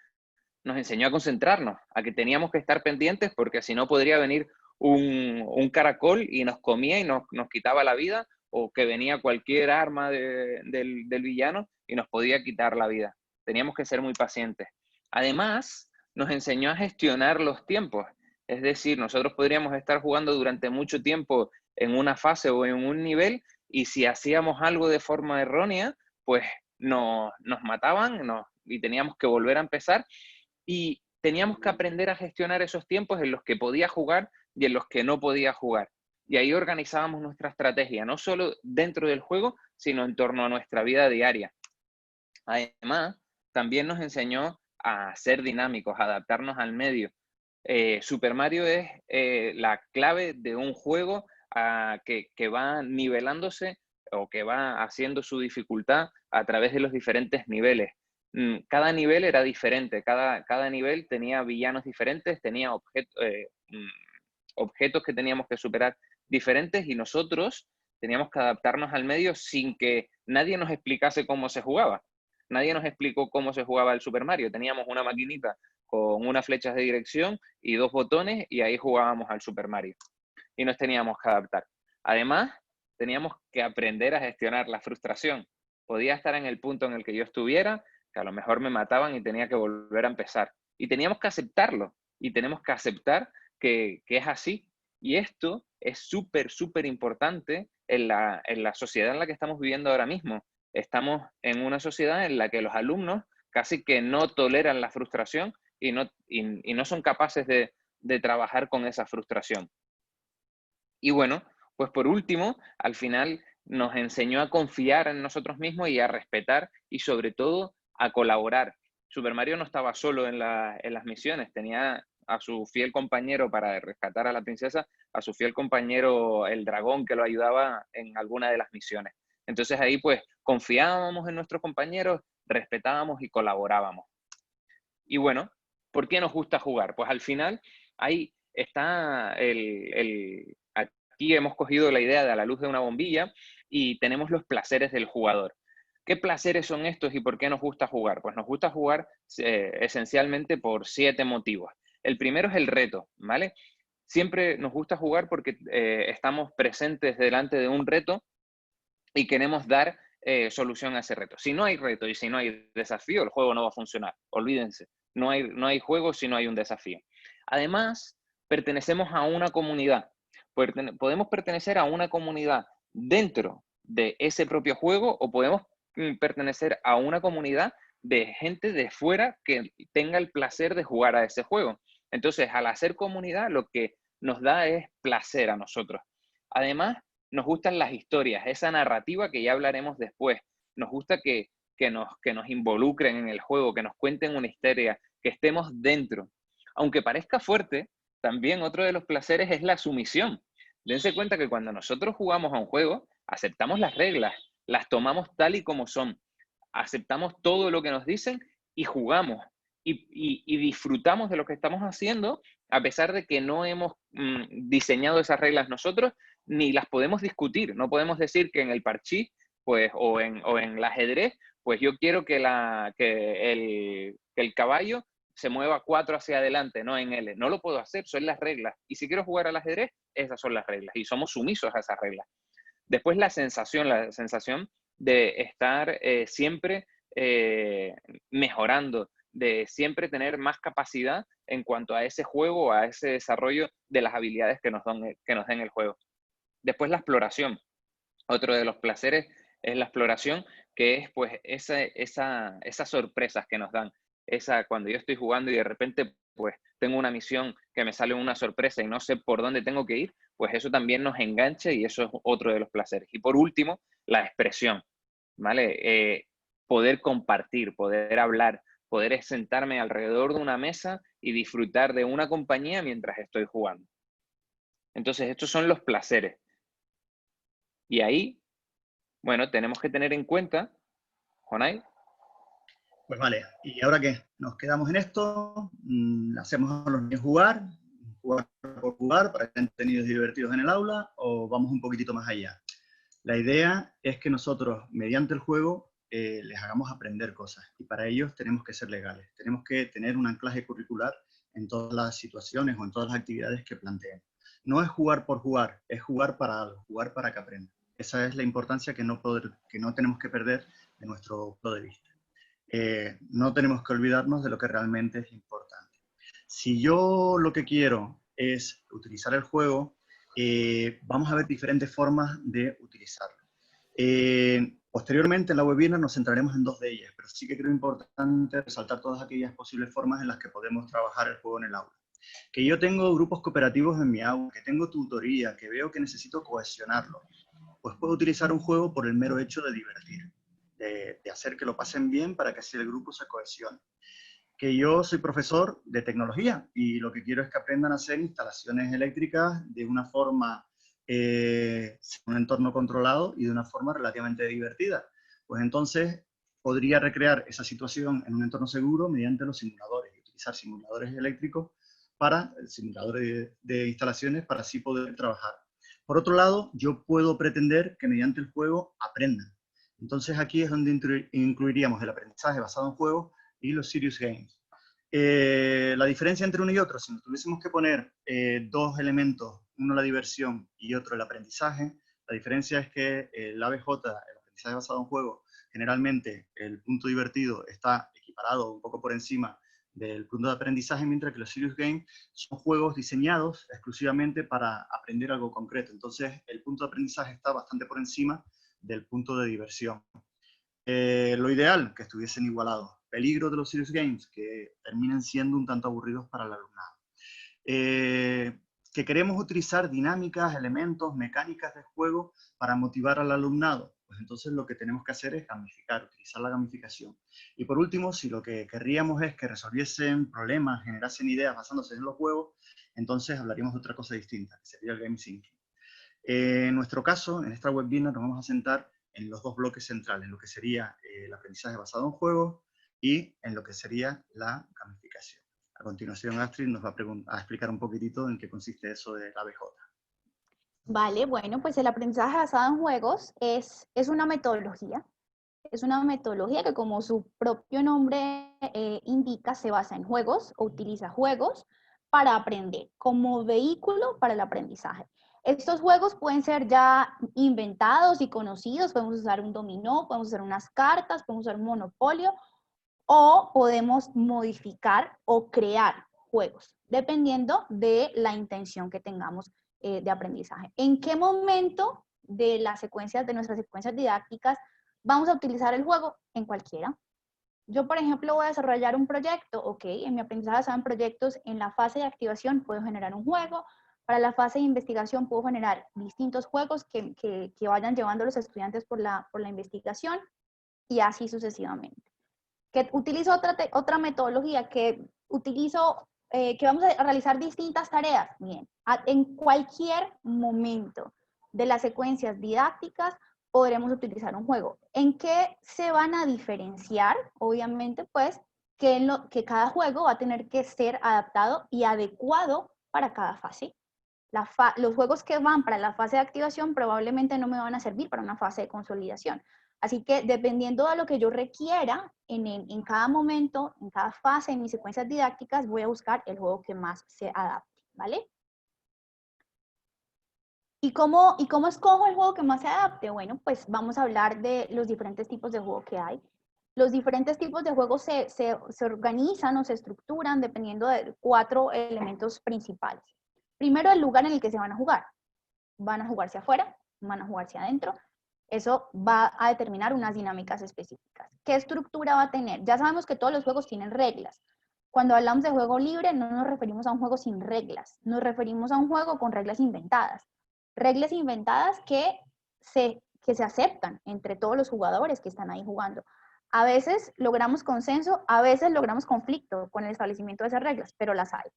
nos enseñó a concentrarnos, a que teníamos que estar pendientes porque si no podría venir un caracol y nos comía y nos quitaba la vida, o que venía cualquier arma del villano y nos podía quitar la vida. Teníamos que ser muy pacientes. Además, nos enseñó a gestionar los tiempos. Es decir, nosotros podríamos estar jugando durante mucho tiempo en una fase o en un nivel y si hacíamos algo de forma errónea, pues nos mataban y teníamos que volver a empezar y teníamos que aprender a gestionar esos tiempos en los que podía jugar y en los que no podía jugar. Y ahí organizábamos nuestra estrategia, no solo dentro del juego, sino en torno a nuestra vida diaria. Además, también nos enseñó a ser dinámicos, a adaptarnos al medio. Super Mario es la clave de un juego que va nivelándose o que va haciendo su dificultad a través de los diferentes niveles. Cada nivel era diferente, cada nivel tenía villanos diferentes, tenía objetos que teníamos que superar diferentes y nosotros teníamos que adaptarnos al medio sin que nadie nos explicase cómo se jugaba. Nadie nos explicó cómo se jugaba el Super Mario. Teníamos una maquinita con unas flechas de dirección y 2 botones y ahí jugábamos al Super Mario. Y nos teníamos que adaptar. Además, teníamos que aprender a gestionar la frustración. Podía estar en el punto en el que yo estuviera, que a lo mejor me mataban y tenía que volver a empezar. Y teníamos que aceptarlo. Y tenemos que aceptar que es así. Y esto es súper, súper importante en la sociedad en la que estamos viviendo ahora mismo. Estamos en una sociedad en la que los alumnos casi que no toleran la frustración y no son capaces de trabajar con esa frustración. Y bueno, pues por último, al final nos enseñó a confiar en nosotros mismos y a respetar y sobre todo a colaborar. Super Mario no estaba solo en las misiones, tenía a su fiel compañero para rescatar a la princesa, a su fiel compañero el dragón que lo ayudaba en alguna de las misiones. Entonces ahí pues confiábamos en nuestros compañeros, respetábamos y colaborábamos. Y bueno, ¿por qué nos gusta jugar? Pues al final ahí está aquí hemos cogido la idea de a la luz de una bombilla y tenemos los placeres del jugador. ¿Qué placeres son estos y por qué nos gusta jugar? Pues nos gusta jugar esencialmente por 7 motivos. El primero es el reto, ¿vale? Siempre nos gusta jugar porque estamos presentes delante de un reto y queremos dar solución a ese reto. Si no hay reto y si no hay desafío, el juego no va a funcionar. Olvídense, no hay juego si no hay un desafío. Además, pertenecemos a una comunidad. Podemos pertenecer a una comunidad dentro de ese propio juego o podemos pertenecer a una comunidad de gente de fuera que tenga el placer de jugar a ese juego. Entonces, al hacer comunidad, lo que nos da es placer a nosotros. Además, nos gustan las historias, esa narrativa que ya hablaremos después. Nos gusta que nos involucren en el juego, que nos cuenten una historia, que estemos dentro. Aunque parezca fuerte, también otro de los placeres es la sumisión. Dense cuenta que cuando nosotros jugamos a un juego, aceptamos las reglas, las tomamos tal y como son, aceptamos todo lo que nos dicen y jugamos. Y disfrutamos de lo que estamos haciendo, a pesar de que no hemos diseñado esas reglas nosotros, ni las podemos discutir. No podemos decir que en el parchís, pues, o en el ajedrez, pues yo quiero que el caballo se mueva 4 hacia adelante, no en L. No lo puedo hacer, son las reglas. Y si quiero jugar al ajedrez, esas son las reglas. Y somos sumisos a esas reglas. Después la sensación de estar siempre mejorando, de siempre tener más capacidad en cuanto a ese juego, a ese desarrollo de las habilidades que nos den el juego. Después la exploración. Otro de los placeres es la exploración, que es pues esas sorpresas que nos dan. Cuando yo estoy jugando y de repente pues tengo una misión que me sale una sorpresa y no sé por dónde tengo que ir, pues eso también nos engancha y eso es otro de los placeres. Y por último, la expresión, ¿vale? Poder compartir, poder hablar, poder sentarme alrededor de una mesa y disfrutar de una compañía mientras estoy jugando. Entonces, estos son los placeres. Y ahí, bueno, tenemos que tener en cuenta, Jonay. Pues vale, ¿y ahora qué? ¿Nos quedamos en esto? ¿Hacemos a los niños jugar por jugar, para que estén entretenidos y divertidos en el aula? ¿O vamos un poquitito más allá? La idea es que nosotros, mediante el juego, les hagamos aprender cosas. Y para ellos tenemos que ser legales. Tenemos que tener un anclaje curricular en todas las situaciones o en todas las actividades que planteen. No es jugar por jugar, es jugar para algo, jugar para que aprendan. Esa es la importancia que no tenemos que perder de nuestro punto de vista. No tenemos que olvidarnos de lo que realmente es importante. Si yo lo que quiero es utilizar el juego, vamos a ver diferentes formas de utilizarlo. Posteriormente en la webinar nos centraremos en 2 de ellas, pero sí que creo importante resaltar todas aquellas posibles formas en las que podemos trabajar el juego en el aula. Que yo tengo grupos cooperativos en mi aula, que tengo tutoría, que veo que necesito cohesionarlo, pues puedo utilizar un juego por el mero hecho de divertir, de hacer que lo pasen bien para que así el grupo se cohesione. que yo soy profesor de tecnología y lo que quiero es que aprendan a hacer instalaciones eléctricas de una forma, en un entorno controlado y de una forma relativamente divertida. Pues entonces podría recrear esa situación en un entorno seguro mediante los simuladores, utilizar simuladores eléctricos para simuladores de instalaciones para así poder trabajar. Por otro lado, yo puedo pretender que mediante el juego aprendan. Entonces aquí es donde incluiríamos el aprendizaje basado en juegos y los serious games. La diferencia entre uno y otro, si nos tuviésemos que poner dos elementos, uno la diversión y otro el aprendizaje, la diferencia es que el ABJ, el aprendizaje basado en juegos, generalmente el punto divertido está equiparado un poco por encima del punto de aprendizaje, mientras que los serious games son juegos diseñados exclusivamente para aprender algo concreto. Entonces el punto de aprendizaje está bastante por encima del punto de diversión. Lo ideal, que estuviesen igualados. Peligro de los serious games, que terminen siendo un tanto aburridos para el alumnado. Que queremos utilizar dinámicas, elementos, mecánicas de juego para motivar al alumnado. Pues entonces lo que tenemos que hacer es gamificar, utilizar la gamificación. Y por último, si lo que querríamos es que resolviesen problemas, generasen ideas basándose en los juegos, entonces hablaríamos de otra cosa distinta, que sería el game thinking. En nuestro caso, en esta webinar nos vamos a centrar en los dos bloques centrales, lo que sería el aprendizaje basado en juegos y en lo que sería la gamificación. A continuación, Astrid nos va a explicar un poquitito en qué consiste eso de la ABJ. Vale, bueno, pues el aprendizaje basado en juegos es una metodología. Es una metodología que, como su propio nombre indica, se basa en juegos o utiliza juegos para aprender como vehículo para el aprendizaje. Estos juegos pueden ser ya inventados y conocidos, podemos usar un dominó, podemos usar unas cartas, podemos usar un monopolio, o podemos modificar o crear juegos, dependiendo de la intención que tengamos de aprendizaje. ¿En qué momento de nuestras secuencias didácticas vamos a utilizar el juego? En cualquiera. Yo, por ejemplo, voy a desarrollar un proyecto, ok, en mi aprendizaje basado en proyectos, en la fase de activación puedo generar un juego, para la fase de investigación puedo generar distintos juegos que vayan llevando a los estudiantes por la investigación y así sucesivamente. Que utilizo otra metodología, que vamos a realizar distintas tareas. Bien, en cualquier momento de las secuencias didácticas podremos utilizar un juego. ¿En qué se van a diferenciar? Obviamente, pues, que cada juego va a tener que ser adaptado y adecuado para cada fase. Los juegos que van para la fase de activación probablemente no me van a servir para una fase de consolidación. Así que dependiendo de lo que yo requiera en cada momento, en cada fase, en mis secuencias didácticas, voy a buscar el juego que más se adapte, ¿vale? ¿Y cómo escojo el juego que más se adapte? Bueno, pues vamos a hablar de los diferentes tipos de juego que hay. Los diferentes tipos de juegos se organizan o se estructuran dependiendo de 4 elementos principales. Primero, el lugar en el que se van a jugar. Van a jugarse afuera, van a jugarse adentro. Eso va a determinar unas dinámicas específicas. ¿Qué estructura va a tener? Ya sabemos que todos los juegos tienen reglas. Cuando hablamos de juego libre, no nos referimos a un juego sin reglas. Nos referimos a un juego con reglas inventadas. Reglas inventadas que se aceptan entre todos los jugadores que están ahí jugando. A veces logramos consenso, a veces logramos conflicto con el establecimiento de esas reglas, pero las hay.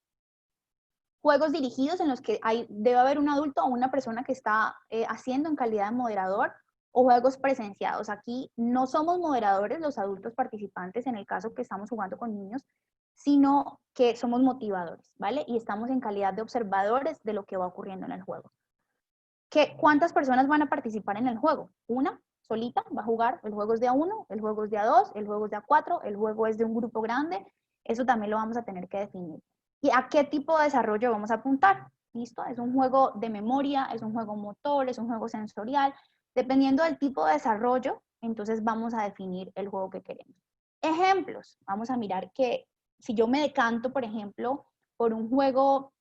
Juegos dirigidos en los que debe haber un adulto o una persona que está haciendo en calidad de moderador, o juegos presenciados. Aquí no somos moderadores los adultos participantes en el caso que estamos jugando con niños, sino que somos motivadores, ¿vale? Y estamos en calidad de observadores de lo que va ocurriendo en el juego. ¿Cuántas personas van a participar en el juego? Una solita va a jugar, el juego es de A1, el juego es de A2, el juego es de A4, el juego es de un grupo grande, eso también lo vamos a tener que definir. ¿Y a qué tipo de desarrollo vamos a apuntar? ¿Listo? Es un juego de memoria, es un juego motor, es un juego sensorial. Dependiendo del tipo de desarrollo, entonces vamos a definir el juego que queremos. Ejemplos. Vamos a mirar que si yo me decanto, por ejemplo, por un juego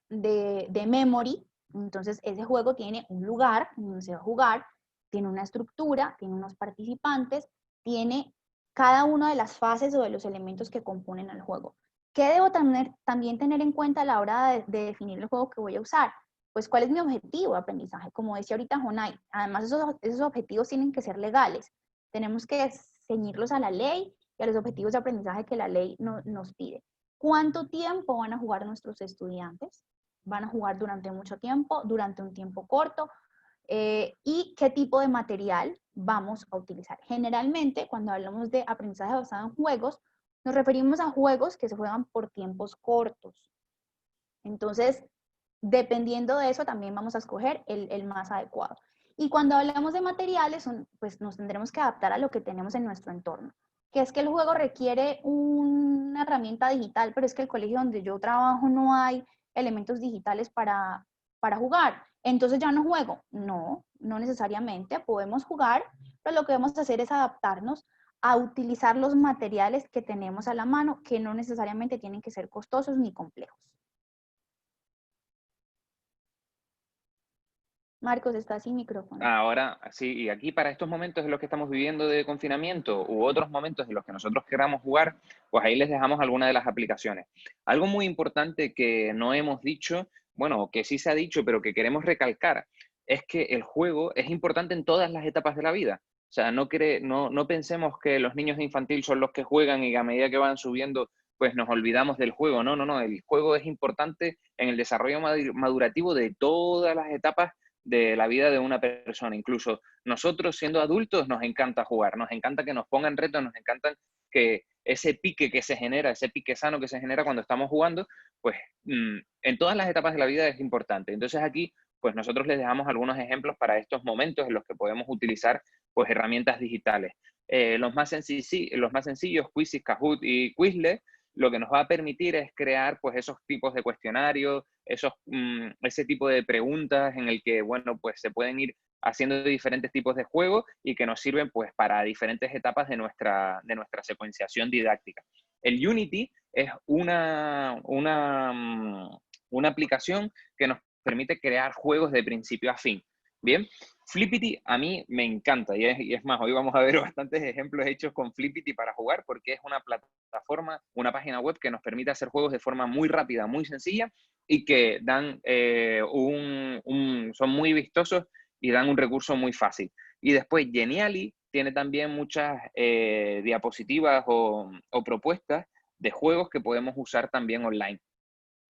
de memory, entonces ese juego tiene un lugar donde se va a jugar, tiene una estructura, tiene unos participantes, tiene cada una de las fases o de los elementos que componen el juego. ¿Qué debo también tener en cuenta a la hora de definir el juego que voy a usar? Pues, ¿cuál es mi objetivo de aprendizaje? Como decía ahorita Jonay, además esos objetivos tienen que ser legales. Tenemos que ceñirlos a la ley y a los objetivos de aprendizaje que la ley nos pide. ¿Cuánto tiempo van a jugar nuestros estudiantes? ¿Van a jugar durante mucho tiempo, durante un tiempo corto? ¿Y qué tipo de material vamos a utilizar? Generalmente, cuando hablamos de aprendizaje basado en juegos, nos referimos a juegos que se juegan por tiempos cortos. Entonces, dependiendo de eso, también vamos a escoger el más adecuado. Y cuando hablamos de materiales, pues nos tendremos que adaptar a lo que tenemos en nuestro entorno. Que es que el juego requiere una herramienta digital, pero es que el colegio donde yo trabajo no hay elementos digitales para jugar. Entonces ya no juego. No, no necesariamente. Podemos jugar, pero lo que debemos hacer es adaptarnos a utilizar los materiales que tenemos a la mano, que no necesariamente tienen que ser costosos ni complejos. Marcos, está sin micrófono. Ahora, sí, y aquí para estos momentos en los que estamos viviendo de confinamiento u otros momentos en los que nosotros queramos jugar, pues ahí les dejamos algunas de las aplicaciones. Algo muy importante que no hemos dicho, bueno, que sí se ha dicho, pero que queremos recalcar, es que el juego es importante en todas las etapas de la vida. O sea, no pensemos que los niños de infantil son los que juegan y a medida que van subiendo, pues nos olvidamos del juego. No, no, no. El juego es importante en el desarrollo madurativo de todas las etapas de la vida de una persona. Incluso nosotros siendo adultos nos encanta jugar, nos encanta que nos pongan retos, nos encanta que ese pique que se genera, ese pique sano que se genera cuando estamos jugando, pues en todas las etapas de la vida es importante. Entonces aquí, pues nosotros les dejamos algunos ejemplos para estos momentos en los que podemos utilizar pues herramientas digitales. Los más sencillos, Quizzes, Kahoot y Quizlet, lo que nos va a permitir es crear pues esos tipos de cuestionarios, ese tipo de preguntas en el que, bueno, pues se pueden ir haciendo diferentes tipos de juegos y que nos sirven pues para diferentes etapas de nuestra secuenciación didáctica. El Unity es una aplicación que nos permite crear juegos de principio a fin. Bien, Flippity a mí me encanta y es más, hoy vamos a ver bastantes ejemplos hechos con Flippity para jugar porque es una plataforma, una página web que nos permite hacer juegos de forma muy rápida, muy sencilla y que dan son muy vistosos y dan un recurso muy fácil. Y después Genially tiene también muchas diapositivas o propuestas de juegos que podemos usar también online.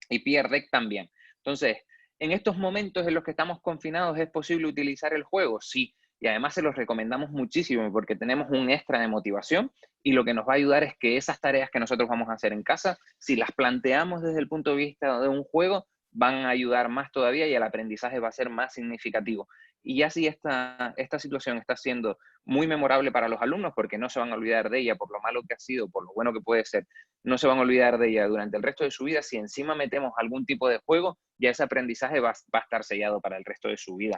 Y Pierre Deck también. Entonces, en estos momentos en los que estamos confinados, ¿es posible utilizar el juego? Sí, y además se los recomendamos muchísimo porque tenemos un extra de motivación y lo que nos va a ayudar es que esas tareas que nosotros vamos a hacer en casa, si las planteamos desde el punto de vista de un juego, van a ayudar más todavía y el aprendizaje va a ser más significativo. Y ya si esta situación está siendo muy memorable para los alumnos porque no se van a olvidar de ella por lo malo que ha sido, por lo bueno que puede ser, no se van a olvidar de ella durante el resto de su vida, si encima metemos algún tipo de juego, ya ese aprendizaje va a estar sellado para el resto de su vida.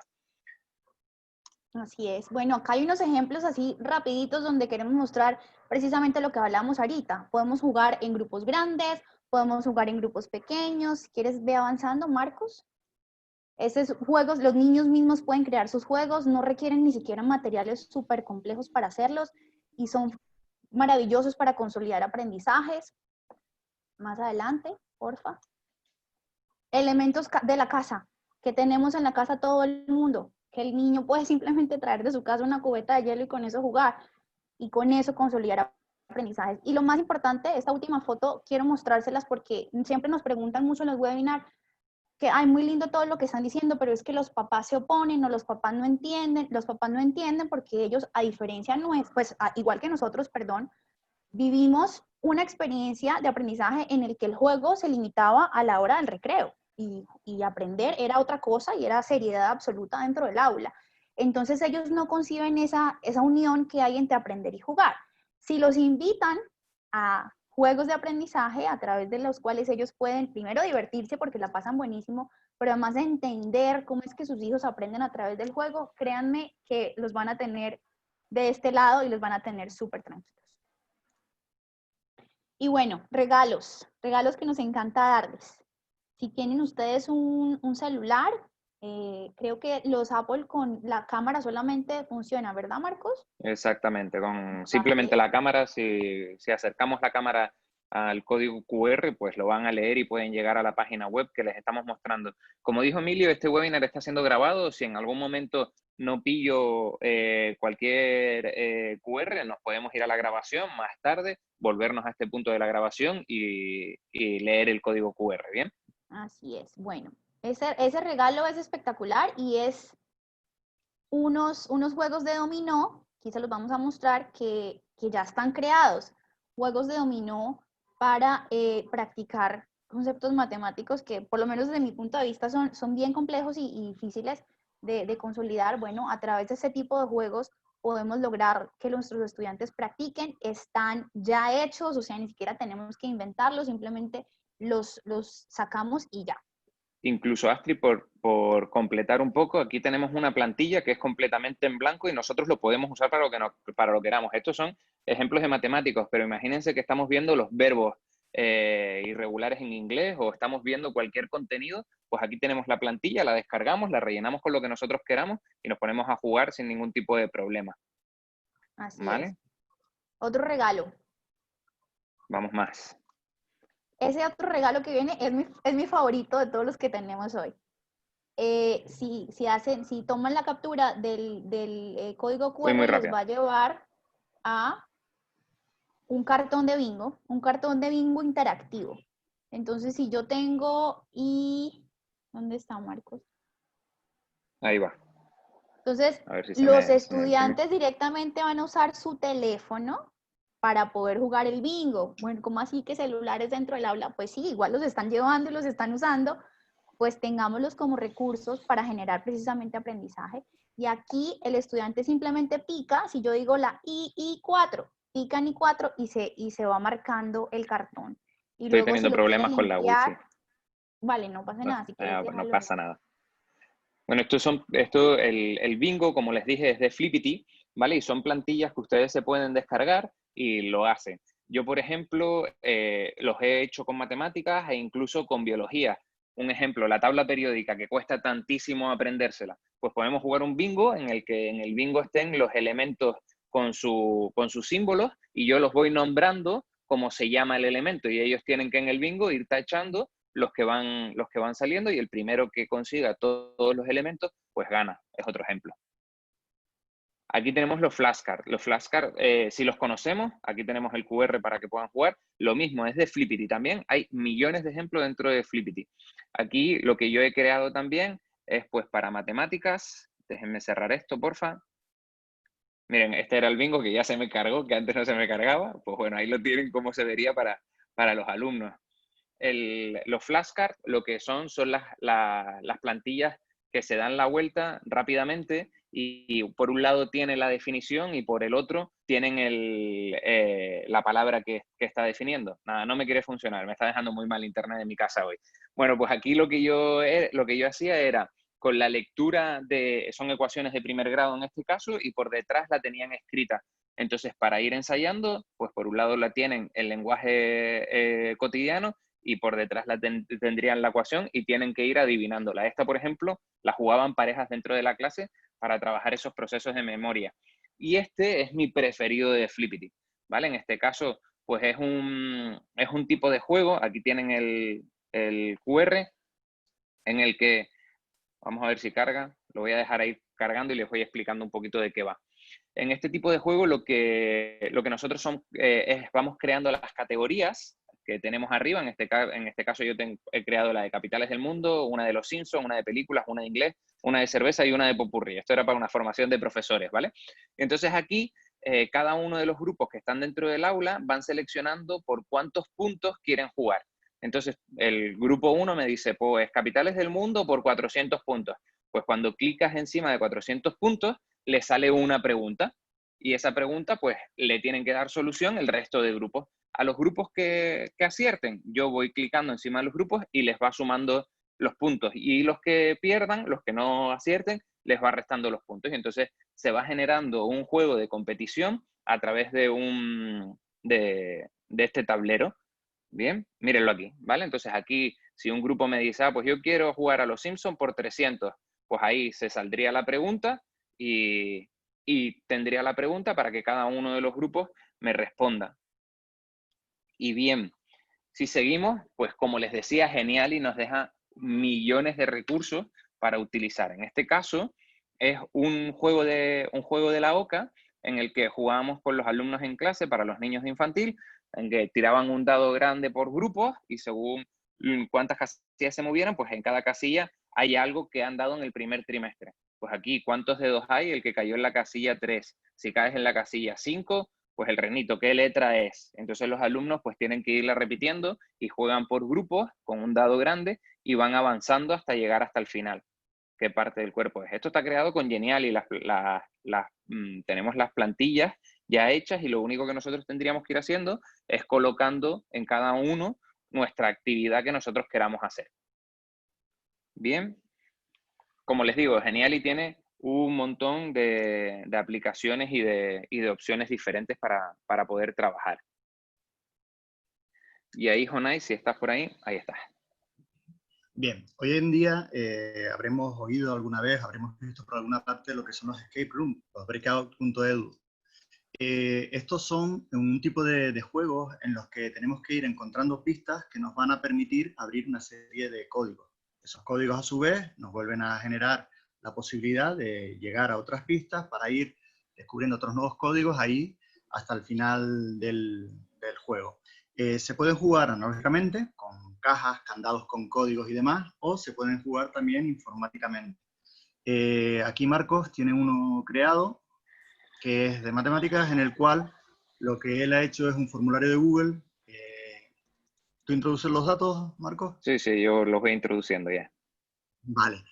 Así es. Bueno, acá hay unos ejemplos así rapiditos donde queremos mostrar precisamente lo que hablamos ahorita. Podemos jugar en grupos grandes, podemos jugar en grupos pequeños. Si quieres, ve avanzando, Marcos. Esos juegos, los niños mismos pueden crear sus juegos, no requieren ni siquiera materiales súper complejos para hacerlos y son maravillosos para consolidar aprendizajes. Más adelante, porfa. Elementos de la casa, que tenemos en la casa todo el mundo, que el niño puede simplemente traer de su casa una cubeta de hielo y con eso jugar y con eso consolidar aprendizajes. Y lo más importante, esta última foto quiero mostrárselas porque siempre nos preguntan mucho en los webinars que ay, muy lindo todo lo que están diciendo, pero es que los papás se oponen o los papás no entienden porque ellos, a diferencia nuestra, pues igual que nosotros, perdón, vivimos una experiencia de aprendizaje en el que el juego se limitaba a la hora del recreo y aprender era otra cosa y era seriedad absoluta dentro del aula. Entonces ellos no conciben esa unión que hay entre aprender y jugar. Si los invitan a juegos de aprendizaje a través de los cuales ellos pueden primero divertirse porque la pasan buenísimo, pero además de entender cómo es que sus hijos aprenden a través del juego, créanme que los van a tener de este lado y los van a tener súper tranquilos. Y bueno, regalos que nos encanta darles. Si tienen ustedes un celular, creo que los Apple con la cámara solamente funcionan, ¿verdad, Marcos? Exactamente, con simplemente la cámara, si acercamos la cámara al código QR, pues lo van a leer y pueden llegar a la página web que les estamos mostrando. Como dijo Emilio, este webinar está siendo grabado. Si en algún momento no pillo cualquier QR, nos podemos ir a la grabación más tarde, volvernos a este punto de la grabación y leer el código QR, ¿bien? Así es. Bueno, ese regalo es espectacular y es unos juegos de dominó, aquí se los vamos a mostrar, que ya están creados. Juegos de dominó para practicar conceptos matemáticos que, por lo menos desde mi punto de vista, son bien complejos y difíciles de consolidar. Bueno, a través de ese tipo de juegos podemos lograr que nuestros estudiantes practiquen, están ya hechos, o sea, ni siquiera tenemos que inventarlos, simplemente los sacamos y ya. Incluso, Astrid, por completar un poco, aquí tenemos una plantilla que es completamente en blanco y nosotros lo podemos usar para lo que queramos. Estos son ejemplos de matemáticos, pero imagínense que estamos viendo los verbos irregulares en inglés o estamos viendo cualquier contenido, pues aquí tenemos la plantilla, la descargamos, la rellenamos con lo que nosotros queramos y nos ponemos a jugar sin ningún tipo de problema. Así ¿Vale? es. Otro regalo. Vamos más. Ese otro regalo que viene es mi favorito de todos los que tenemos hoy. Si toman la captura del código QR, los va a llevar a un cartón de bingo interactivo. Entonces, si yo tengo ¿dónde está, Marcos? Ahí va. Entonces, Si los estudiantes directamente van a usar su teléfono para poder jugar el bingo. Bueno, ¿cómo así que celulares dentro del aula? Pues sí, igual los están llevando y los están usando, pues tengámoslos como recursos para generar precisamente aprendizaje. Y aquí el estudiante simplemente pica, si yo digo la I4, pican I4 y se va marcando el cartón. Y Estoy luego, teniendo problemas con la wifi. Vale, no pasa nada. Si quieres, no pasa nada. Bueno, el bingo, como les dije, es de Flippity, ¿vale? Y son plantillas que ustedes se pueden descargar y lo hacen. Yo, por ejemplo, los he hecho con matemáticas e incluso con biología. Un ejemplo, la tabla periódica que cuesta tantísimo aprendérsela. Pues podemos jugar un bingo en el que en el bingo estén los elementos con sus símbolos y yo los voy nombrando como se llama el elemento y ellos tienen que en el bingo ir tachando los que van saliendo y el primero que consiga todos los elementos, pues gana. Es otro ejemplo. Aquí tenemos los flashcards. Los flashcards, si los conocemos, aquí tenemos el QR para que puedan jugar. Lo mismo, es de Flippity también. Hay millones de ejemplos dentro de Flippity. Aquí lo que yo he creado también es pues para matemáticas. Déjenme cerrar esto, porfa. Miren, este era el bingo que ya se me cargó, que antes no se me cargaba. Pues bueno, ahí lo tienen como se vería para los alumnos. Los flashcards lo que son las plantillas que se dan la vuelta rápidamente y por un lado tiene la definición y por el otro tienen la palabra que está definiendo. Nada, no me quiere funcionar, me está dejando muy mal internet en mi casa hoy. Bueno, pues aquí lo que yo hacía era con la lectura son ecuaciones de primer grado en este caso y por detrás la tenían escrita. Entonces, para ir ensayando, pues por un lado la tienen el lenguaje cotidiano y por detrás tendrían la ecuación y tienen que ir adivinándola. Esta, por ejemplo, la jugaban parejas dentro de la clase para trabajar esos procesos de memoria. Y este es mi preferido de Flippity, ¿vale? En este caso, pues es un tipo de juego. Aquí tienen el QR en el que, vamos a ver si carga, lo voy a dejar ahí cargando y les voy explicando un poquito de qué va. En este tipo de juego lo que nosotros vamos creando las categorías que tenemos arriba. En este caso yo he creado la de capitales del mundo, una de los Simpsons, una de películas, una de inglés, una de cerveza y una de popurrí. Esto era para una formación de profesores, ¿vale? Entonces aquí cada uno de los grupos que están dentro del aula van seleccionando por cuántos puntos quieren jugar. Entonces el grupo 1 me dice, pues capitales del mundo por 400 puntos. Pues cuando clicas encima de 400 puntos, le sale una pregunta y esa pregunta pues le tienen que dar solución el resto de grupos. A los grupos que acierten, yo voy clicando encima de los grupos y les va sumando los puntos y los que pierdan, los que no acierten, les va restando los puntos y entonces se va generando un juego de competición a través de este tablero. Bien, mírenlo aquí, ¿vale? Entonces aquí si un grupo me dice, pues yo quiero jugar a los Simpsons por 300, pues ahí se saldría la pregunta y tendría la pregunta para que cada uno de los grupos me responda. Y bien, Si seguimos, pues como les decía, Geniali nos deja millones de recursos para utilizar. En este caso, es un juego de la OCA en el que jugábamos con los alumnos en clase para los niños de infantil, en que tiraban un dado grande por grupos y según cuántas casillas se movieran, pues en cada casilla hay algo que han dado en el primer trimestre. Pues aquí, ¿cuántos dedos hay? El que cayó en la casilla 3. Si caes en la casilla 5, pues el renito, ¿qué letra es? Entonces los alumnos pues tienen que irla repitiendo y juegan por grupos con un dado grande y van avanzando hasta llegar hasta el final. ¿Qué parte del cuerpo es? Esto está creado con Geniali, tenemos las plantillas ya hechas y lo único que nosotros tendríamos que ir haciendo es colocando en cada uno nuestra actividad que nosotros queramos hacer. Bien, como les digo, Geniali tiene un montón de aplicaciones y de opciones diferentes para poder trabajar. Y ahí, Jonay, si estás por ahí, ahí estás. Bien, hoy en día habremos oído alguna vez, habremos visto por alguna parte lo que son los escape rooms, los breakout.edu. Estos son un tipo de juegos en los que tenemos que ir encontrando pistas que nos van a permitir abrir una serie de códigos. Esos códigos a su vez nos vuelven a generar la posibilidad de llegar a otras pistas para ir descubriendo otros nuevos códigos ahí hasta el final del juego. Se pueden jugar analógicamente con cajas, candados con códigos y demás, o se pueden jugar también informáticamente. Aquí Marcos tiene uno creado que es de matemáticas, en el cual lo que él ha hecho es un formulario de Google. ¿Tú introduces los datos, Marcos? Sí, yo los voy introduciendo ya. Vale.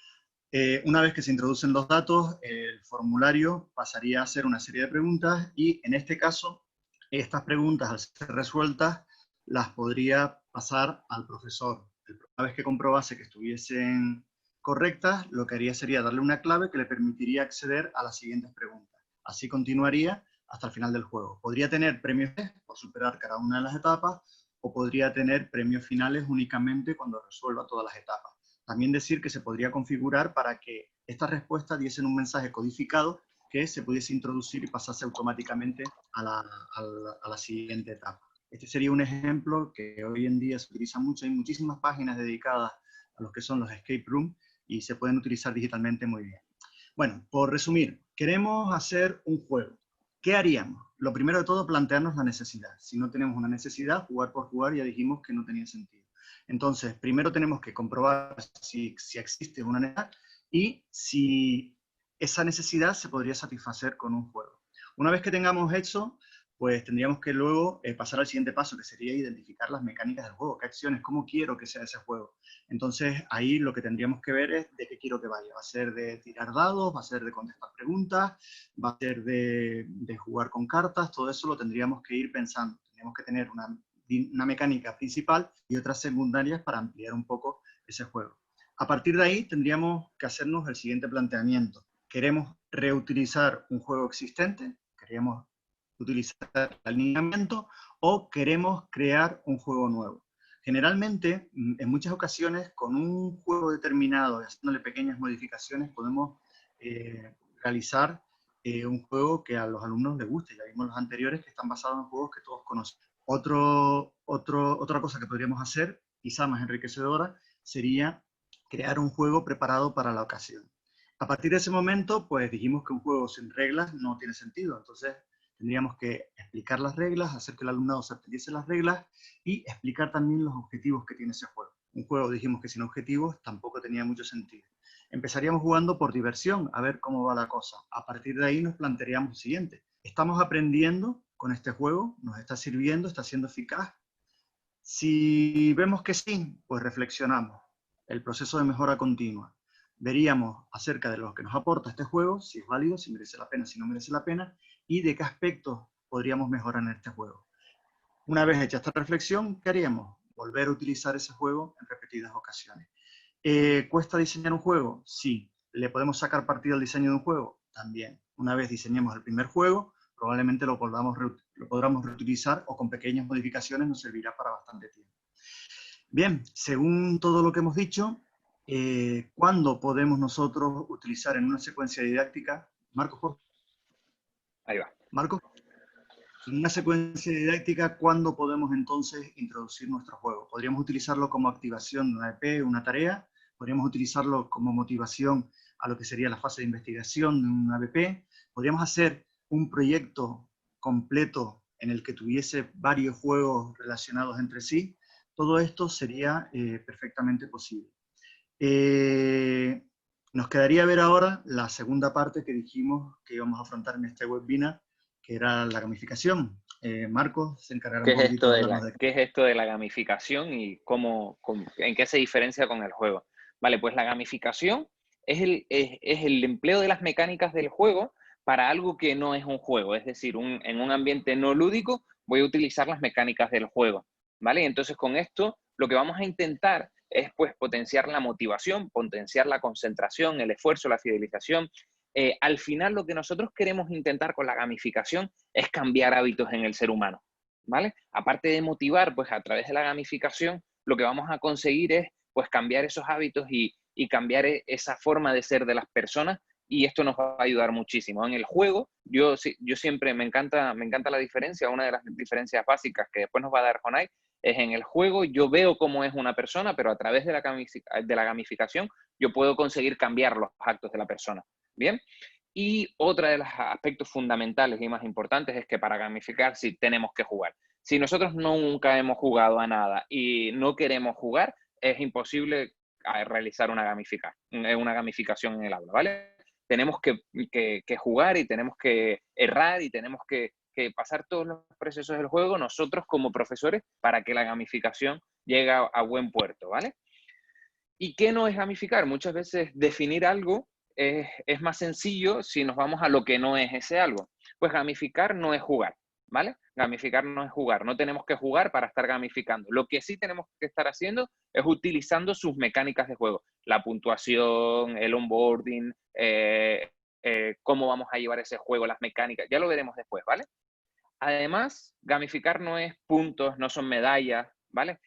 Una vez que se introducen los datos, el formulario pasaría a hacer una serie de preguntas y, en este caso, estas preguntas, al ser resueltas, las podría pasar al profesor. Una vez que comprobase que estuviesen correctas, lo que haría sería darle una clave que le permitiría acceder a las siguientes preguntas. Así continuaría hasta el final del juego. Podría tener premios por superar cada una de las etapas, o podría tener premios finales únicamente cuando resuelva todas las etapas. También decir que se podría configurar para que estas respuestas diesen un mensaje codificado que se pudiese introducir y pasase automáticamente a la siguiente etapa. Este sería un ejemplo que hoy en día se utiliza mucho. Hay muchísimas páginas dedicadas a los que son los escape rooms y se pueden utilizar digitalmente muy bien. Bueno, por resumir, queremos hacer un juego. ¿Qué haríamos? Lo primero de todo, plantearnos la necesidad. Si no tenemos una necesidad, jugar por jugar ya dijimos que no tenía sentido. Entonces, primero tenemos que comprobar si existe una necesidad y si esa necesidad se podría satisfacer con un juego. Una vez que tengamos eso, pues tendríamos que luego pasar al siguiente paso, que sería identificar las mecánicas del juego, qué acciones, cómo quiero que sea ese juego. Entonces, ahí lo que tendríamos que ver es de qué quiero que vaya. ¿Va a ser de tirar dados? ¿Va a ser de contestar preguntas? ¿Va a ser de jugar con cartas? Todo eso lo tendríamos que ir pensando. Tendríamos que tener una mecánica principal y otras secundarias para ampliar un poco ese juego. A partir de ahí, tendríamos que hacernos el siguiente planteamiento. ¿Queremos reutilizar un juego existente? ¿Queremos utilizar el alineamiento o queremos crear un juego nuevo? Generalmente, en muchas ocasiones, con un juego determinado, haciéndole pequeñas modificaciones, podemos realizar un juego que a los alumnos les guste. Ya vimos los anteriores que están basados en juegos que todos conocen. Otra cosa que podríamos hacer, quizá más enriquecedora, sería crear un juego preparado para la ocasión. A partir de ese momento, pues dijimos que un juego sin reglas no tiene sentido. Entonces, tendríamos que explicar las reglas, hacer que el alumnado se aprendiese las reglas y explicar también los objetivos que tiene ese juego. Un juego, dijimos que sin objetivos tampoco tenía mucho sentido. Empezaríamos jugando por diversión, a ver cómo va la cosa. A partir de ahí nos plantearíamos lo siguiente. ¿Estamos aprendiendo con este juego? ¿Nos está sirviendo? ¿Está siendo eficaz? Si vemos que sí, pues reflexionamos. El proceso de mejora continua. Veríamos acerca de lo que nos aporta este juego, si es válido, si merece la pena, si no merece la pena, y de qué aspectos podríamos mejorar en este juego. Una vez hecha esta reflexión, ¿qué haríamos? Volver a utilizar ese juego en repetidas ocasiones. ¿Cuesta diseñar un juego? Sí. ¿Le podemos sacar partido al diseño de un juego? También. Una vez diseñemos el primer juego, probablemente lo podamos reutilizar o con pequeñas modificaciones nos servirá para bastante tiempo. Bien, según todo lo que hemos dicho, ¿cuándo podemos nosotros utilizar en una secuencia didáctica? Marcos, por favor. Ahí va. Marcos. En una secuencia didáctica, ¿cuándo podemos entonces introducir nuestro juego? Podríamos utilizarlo como activación de una EP, una tarea, podríamos utilizarlo como motivación a lo que sería la fase de investigación de una BP, podríamos hacer un proyecto completo en el que tuviese varios juegos relacionados entre sí. Todo esto sería perfectamente posible. Nos quedaría ver ahora la segunda parte que dijimos que íbamos a afrontar en este webinar, que era la gamificación. Marcos se encargará un poquito de hablarnos de ¿Qué es esto de la gamificación y en qué se diferencia con el juego? Vale, pues la gamificación es el empleo de las mecánicas del juego para algo que no es un juego. Es decir, en un ambiente no lúdico voy a utilizar las mecánicas del juego, ¿vale? Entonces con esto lo que vamos a intentar es pues potenciar la motivación, potenciar la concentración, el esfuerzo, la fidelización. Al final lo que nosotros queremos intentar con la gamificación es cambiar hábitos en el ser humano, ¿vale? Aparte de motivar, pues a través de la gamificación, lo que vamos a conseguir es pues cambiar esos hábitos y cambiar esa forma de ser de las personas, y esto nos va a ayudar muchísimo. En el juego, yo siempre me encanta la diferencia, una de las diferencias básicas que después nos va a dar Jonay, es en el juego yo veo cómo es una persona, pero a través de la gamificación yo puedo conseguir cambiar los actos de la persona. ¿Bien? Y otro de los aspectos fundamentales y más importantes es que para gamificar sí tenemos que jugar. Si nosotros nunca hemos jugado a nada y no queremos jugar, es imposible realizar una gamificación en el aula, ¿vale? Tenemos que jugar y tenemos que errar y tenemos que pasar todos los procesos del juego nosotros como profesores para que la gamificación llegue a buen puerto, ¿vale? ¿Y qué no es gamificar? Muchas veces definir algo es más sencillo si nos vamos a lo que no es ese algo. Pues gamificar no es jugar, ¿vale? Gamificar no es jugar, no tenemos que jugar para estar gamificando. Lo que sí tenemos que estar haciendo es utilizando sus mecánicas de juego. La puntuación, el onboarding, cómo vamos a llevar ese juego, las mecánicas, ya lo veremos después, ¿vale? Además, gamificar no es puntos, no son medallas, ¿vale?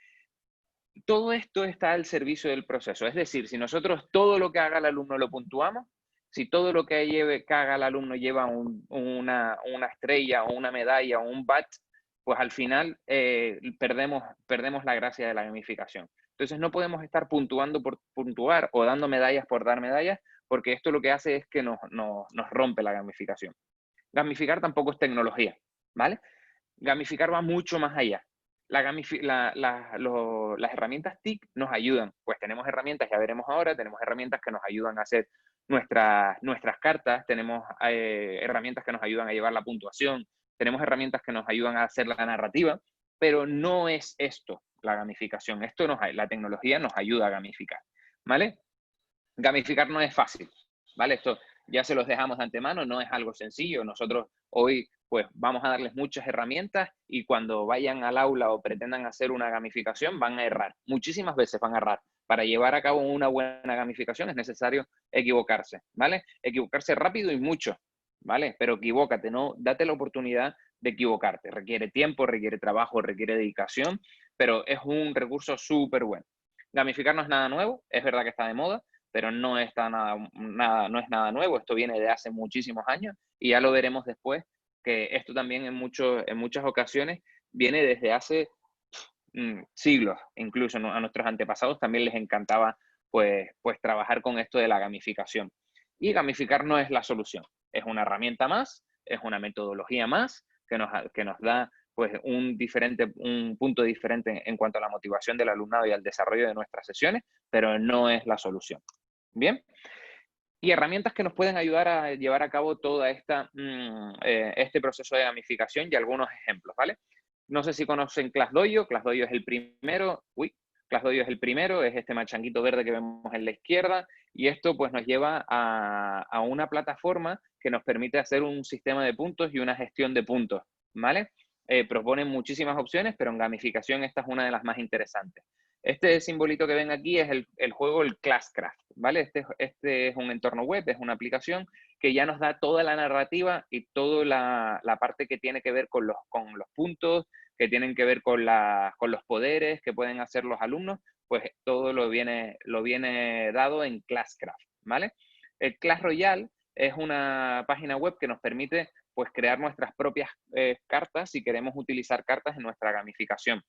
Todo esto está al servicio del proceso. Es decir, si nosotros todo lo que haga el alumno lo puntuamos, si todo lo que haga el alumno lleva una estrella o una medalla o un badge, pues al final perdemos la gracia de la gamificación. Entonces no podemos estar puntuando por puntuar o dando medallas por dar medallas, porque esto lo que hace es que nos rompe la gamificación. Gamificar tampoco es tecnología, ¿vale? Gamificar va mucho más allá. Las herramientas TIC nos ayudan, pues tenemos herramientas, ya veremos ahora, tenemos herramientas que nos ayudan a hacer nuestras cartas, tenemos herramientas que nos ayudan a llevar la puntuación, tenemos herramientas que nos ayudan a hacer la narrativa, pero no es esto la gamificación, la tecnología nos ayuda a gamificar, ¿vale? Gamificar no es fácil, ¿vale? Esto ya se los dejamos de antemano, no es algo sencillo, nosotros hoy pues vamos a darles muchas herramientas y cuando vayan al aula o pretendan hacer una gamificación van a errar. Muchísimas veces van a errar. Para llevar a cabo una buena gamificación es necesario equivocarse, ¿vale? Equivocarse rápido y mucho, ¿vale? Pero equivócate, ¿no? Date la oportunidad de equivocarte. Requiere tiempo, requiere trabajo, requiere dedicación, pero es un recurso súper bueno. Gamificar no es nada nuevo, es verdad que está de moda, pero no es nada nuevo. Esto viene de hace muchísimos años y ya lo veremos después, que esto también en muchas ocasiones viene desde hace siglos. Incluso a nuestros antepasados también les encantaba pues trabajar con esto de la gamificación. Y gamificar no es la solución, es una herramienta más, es una metodología más que nos da pues un punto diferente en cuanto a la motivación del alumnado y al desarrollo de nuestras sesiones, pero no es la solución. ¿Bien? Y herramientas que nos pueden ayudar a llevar a cabo todo este proceso de gamificación y algunos ejemplos, ¿vale? No sé si conocen ClassDojo. ClassDojo es el primero. ClassDojo es el primero, es este machanguito verde que vemos en la izquierda, y esto pues nos lleva a una plataforma que nos permite hacer un sistema de puntos y una gestión de puntos, ¿vale? Proponen muchísimas opciones, pero en gamificación esta es una de las más interesantes. Este simbolito que ven aquí es el juego, el Classcraft, ¿vale? Este es un entorno web, es una aplicación que ya nos da toda la narrativa y toda la parte que tiene que ver con los puntos, que tienen que ver con los poderes que pueden hacer los alumnos, pues todo lo viene dado en Classcraft, ¿vale? El Clash Royale es una página web que nos permite pues crear nuestras propias cartas si queremos utilizar cartas en nuestra gamificación.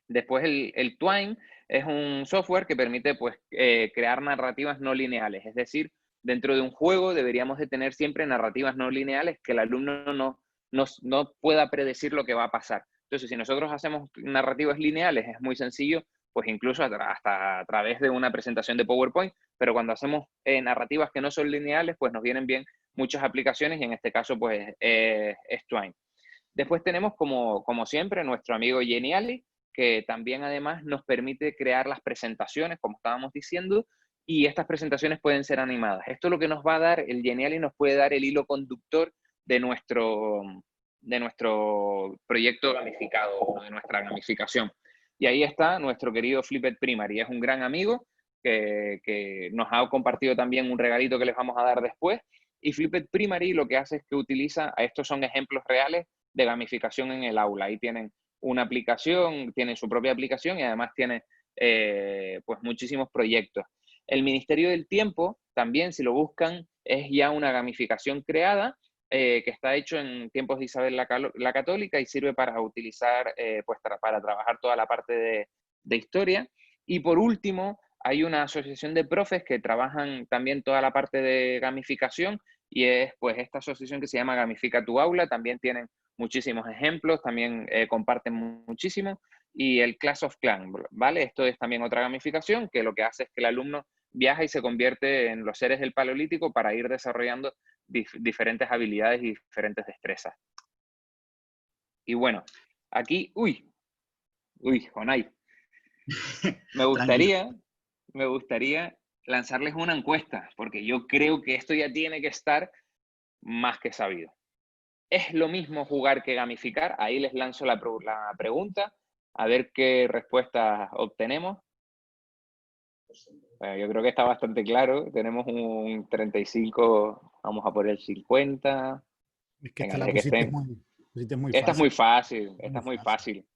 Después el Twine es un software que permite pues, crear narrativas no lineales, es decir, dentro de un juego deberíamos de tener siempre narrativas no lineales que el alumno no pueda predecir lo que va a pasar. Entonces, si nosotros hacemos narrativas lineales, es muy sencillo, pues incluso hasta a través de una presentación de PowerPoint, pero cuando hacemos narrativas que no son lineales, pues nos vienen bien muchas aplicaciones y en este caso, pues, es Twine. Después tenemos, como siempre, nuestro amigo Genially, que también además nos permite crear las presentaciones, como estábamos diciendo, y estas presentaciones pueden ser animadas. Esto es lo que nos va a dar, el Genially nos puede dar el hilo conductor de nuestro proyecto gamificado, o de nuestra gamificación. Y ahí está nuestro querido Flipped Primary, es un gran amigo que nos ha compartido también un regalito que les vamos a dar después. Y Flipped Primary lo que hace es que utiliza, estos son ejemplos reales de gamificación en el aula. Ahí tienen una aplicación, tienen su propia aplicación y además tiene pues muchísimos proyectos. El Ministerio del Tiempo, también si lo buscan, es ya una gamificación creada que está hecho en tiempos de Isabel la Católica y sirve para utilizar, pues para trabajar toda la parte de historia. Y por último, hay una asociación de profes que trabajan también toda la parte de gamificación y es pues esta asociación que se llama Gamifica tu Aula, también tienen muchísimos ejemplos, también comparten muchísimo. Y el Clash of Clans, ¿vale? Esto es también otra gamificación que lo que hace es que el alumno viaja y se convierte en los seres del Paleolítico para ir desarrollando diferentes habilidades y diferentes destrezas. Y bueno, aquí, Jonay, me gustaría lanzarles una encuesta, porque yo creo que esto ya tiene que estar más que sabido. ¿Es lo mismo jugar que gamificar? Ahí les lanzo la pregunta, a ver qué respuestas obtenemos. Bueno, yo creo que está bastante claro. Tenemos un 35, vamos a por el 50. Es que venga, esta es muy esta fácil. Es muy fácil.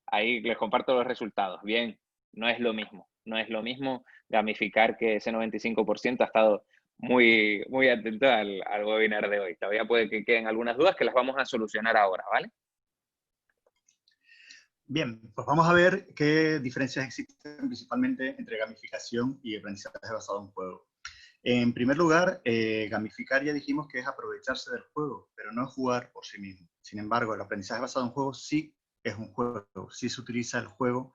Ahí les comparto los resultados. Bien, no es lo mismo. No es lo mismo gamificar, que ese 95% ha estado muy, muy atento al webinar de hoy. Todavía puede que queden algunas dudas que las vamos a solucionar ahora, ¿vale? Bien, pues vamos a ver qué diferencias existen principalmente entre gamificación y aprendizaje basado en juego. En primer lugar, gamificar ya dijimos que es aprovecharse del juego, pero no es jugar por sí mismo. Sin embargo, el aprendizaje basado en juego sí es un juego, sí se utiliza el juego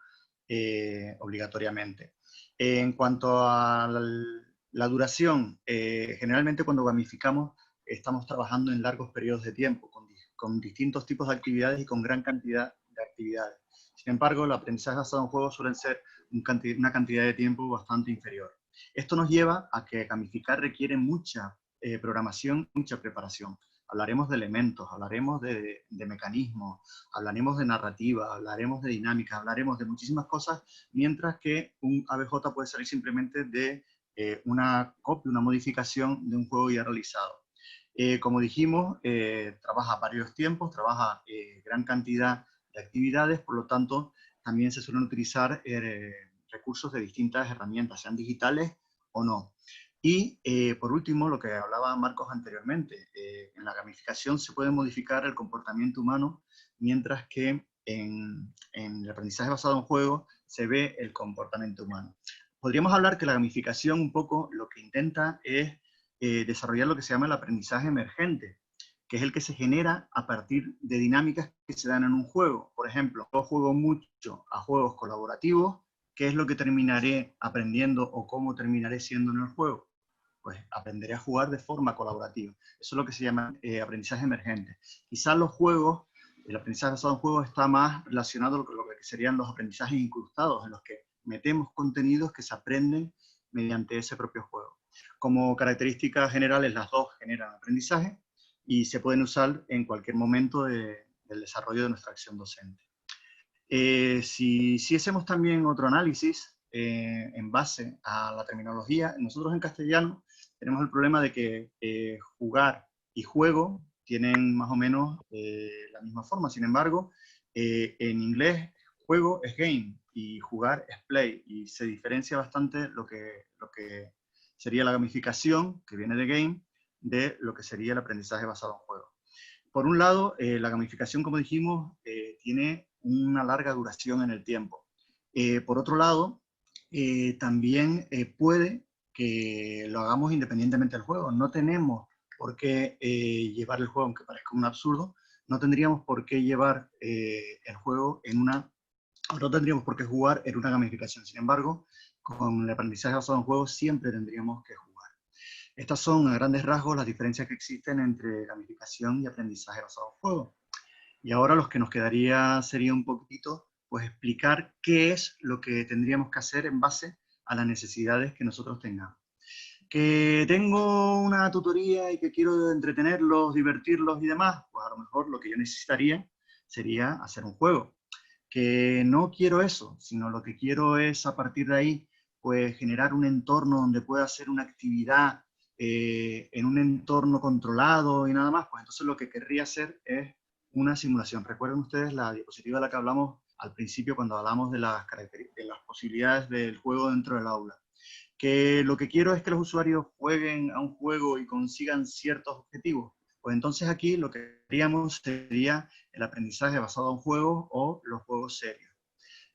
obligatoriamente. En cuanto a la duración, generalmente cuando gamificamos estamos trabajando en largos periodos de tiempo, con distintos tipos de actividades y con gran cantidad de actividades. Sin embargo, el aprendizaje basado en juegos suelen ser una cantidad de tiempo bastante inferior. Esto nos lleva a que gamificar requiere mucha programación, mucha preparación. Hablaremos de elementos, hablaremos de mecanismos, hablaremos de narrativa, hablaremos de dinámica, hablaremos de muchísimas cosas, mientras que un ABJ puede salir simplemente de una copia, una modificación de un juego ya realizado. Como dijimos, trabaja varios tiempos, trabaja gran cantidad de actividades, por lo tanto, también se suelen utilizar recursos de distintas herramientas, sean digitales o no. Y por último, lo que hablaba Marcos anteriormente, en la gamificación se puede modificar el comportamiento humano, mientras que en el aprendizaje basado en juego se ve el comportamiento humano. Podríamos hablar que la gamificación un poco lo que intenta es desarrollar lo que se llama el aprendizaje emergente, que es el que se genera a partir de dinámicas que se dan en un juego. Por ejemplo, yo juego mucho a juegos colaborativos, ¿qué es lo que terminaré aprendiendo o cómo terminaré siendo en el juego? Pues aprenderé a jugar de forma colaborativa. Eso es lo que se llama aprendizaje emergente. Quizás los juegos, el aprendizaje basado en juegos está más relacionado con lo que serían los aprendizajes incrustados, en los que metemos contenidos que se aprenden mediante ese propio juego. Como características generales, las dos generan aprendizaje y se pueden usar en cualquier momento del desarrollo de nuestra acción docente. Si hacemos también otro análisis en base a la terminología, nosotros en castellano tenemos el problema de que jugar y juego tienen más o menos la misma forma. Sin embargo, en inglés juego es game y jugar es play, y se diferencia bastante lo que sería la gamificación, que viene de game, de lo que sería el aprendizaje basado en juego. por un lado, la gamificación, como dijimos, tiene una larga duración en el tiempo. Por otro lado, también puede que lo hagamos independientemente del juego. No tenemos por qué llevar el juego, aunque parezca un absurdo, no tendríamos por qué llevar el juego en una... No tendríamos por qué jugar en una gamificación. Sin embargo, con el aprendizaje basado en juegos siempre tendríamos que jugar. Estas son, a grandes rasgos, las diferencias que existen entre gamificación y aprendizaje basado en juegos. Y ahora lo que nos quedaría sería un poquitito, pues, explicar qué es lo que tendríamos que hacer en base a las necesidades que nosotros tengamos. Que tengo una tutoría y que quiero entretenerlos, divertirlos y demás, pues a lo mejor lo que yo necesitaría sería hacer un juego. Que no quiero eso, sino lo que quiero es, a partir de ahí, pues generar un entorno donde pueda hacer una actividad en un entorno controlado y nada más, pues entonces lo que querría hacer es una simulación. Recuerden ustedes la diapositiva de la que hablamos al principio cuando hablamos de las posibilidades del juego dentro del aula. Que lo que quiero es que los usuarios jueguen a un juego y consigan ciertos objetivos. Pues entonces aquí lo que haríamos sería el aprendizaje basado en juegos o los juegos serios.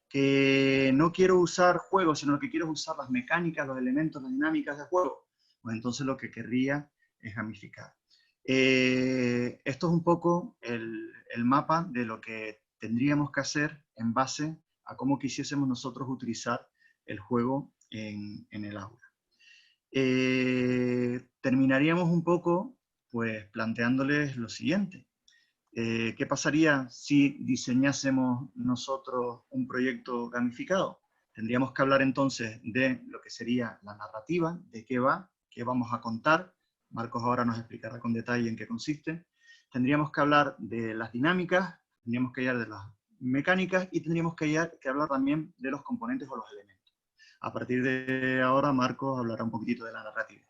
Que no quiero usar juegos, sino que quiero usar las mecánicas, los elementos, las dinámicas del juego. Pues entonces lo que querría es gamificar. Esto es un poco el mapa de lo que tendríamos que hacer en base a cómo quisiésemos nosotros utilizar el juego en el aula. Terminaríamos un poco pues planteándoles lo siguiente. ¿Qué pasaría si diseñásemos nosotros un proyecto gamificado? Tendríamos que hablar entonces de lo que sería la narrativa, de qué va, qué vamos a contar. Marcos ahora nos explicará con detalle en qué consiste. Tendríamos que hablar de las dinámicas, tendríamos que hablar de las mecánicas y tendríamos que hablar también de los componentes o los elementos. A partir de ahora, Marcos hablará un poquitito de la narrativa.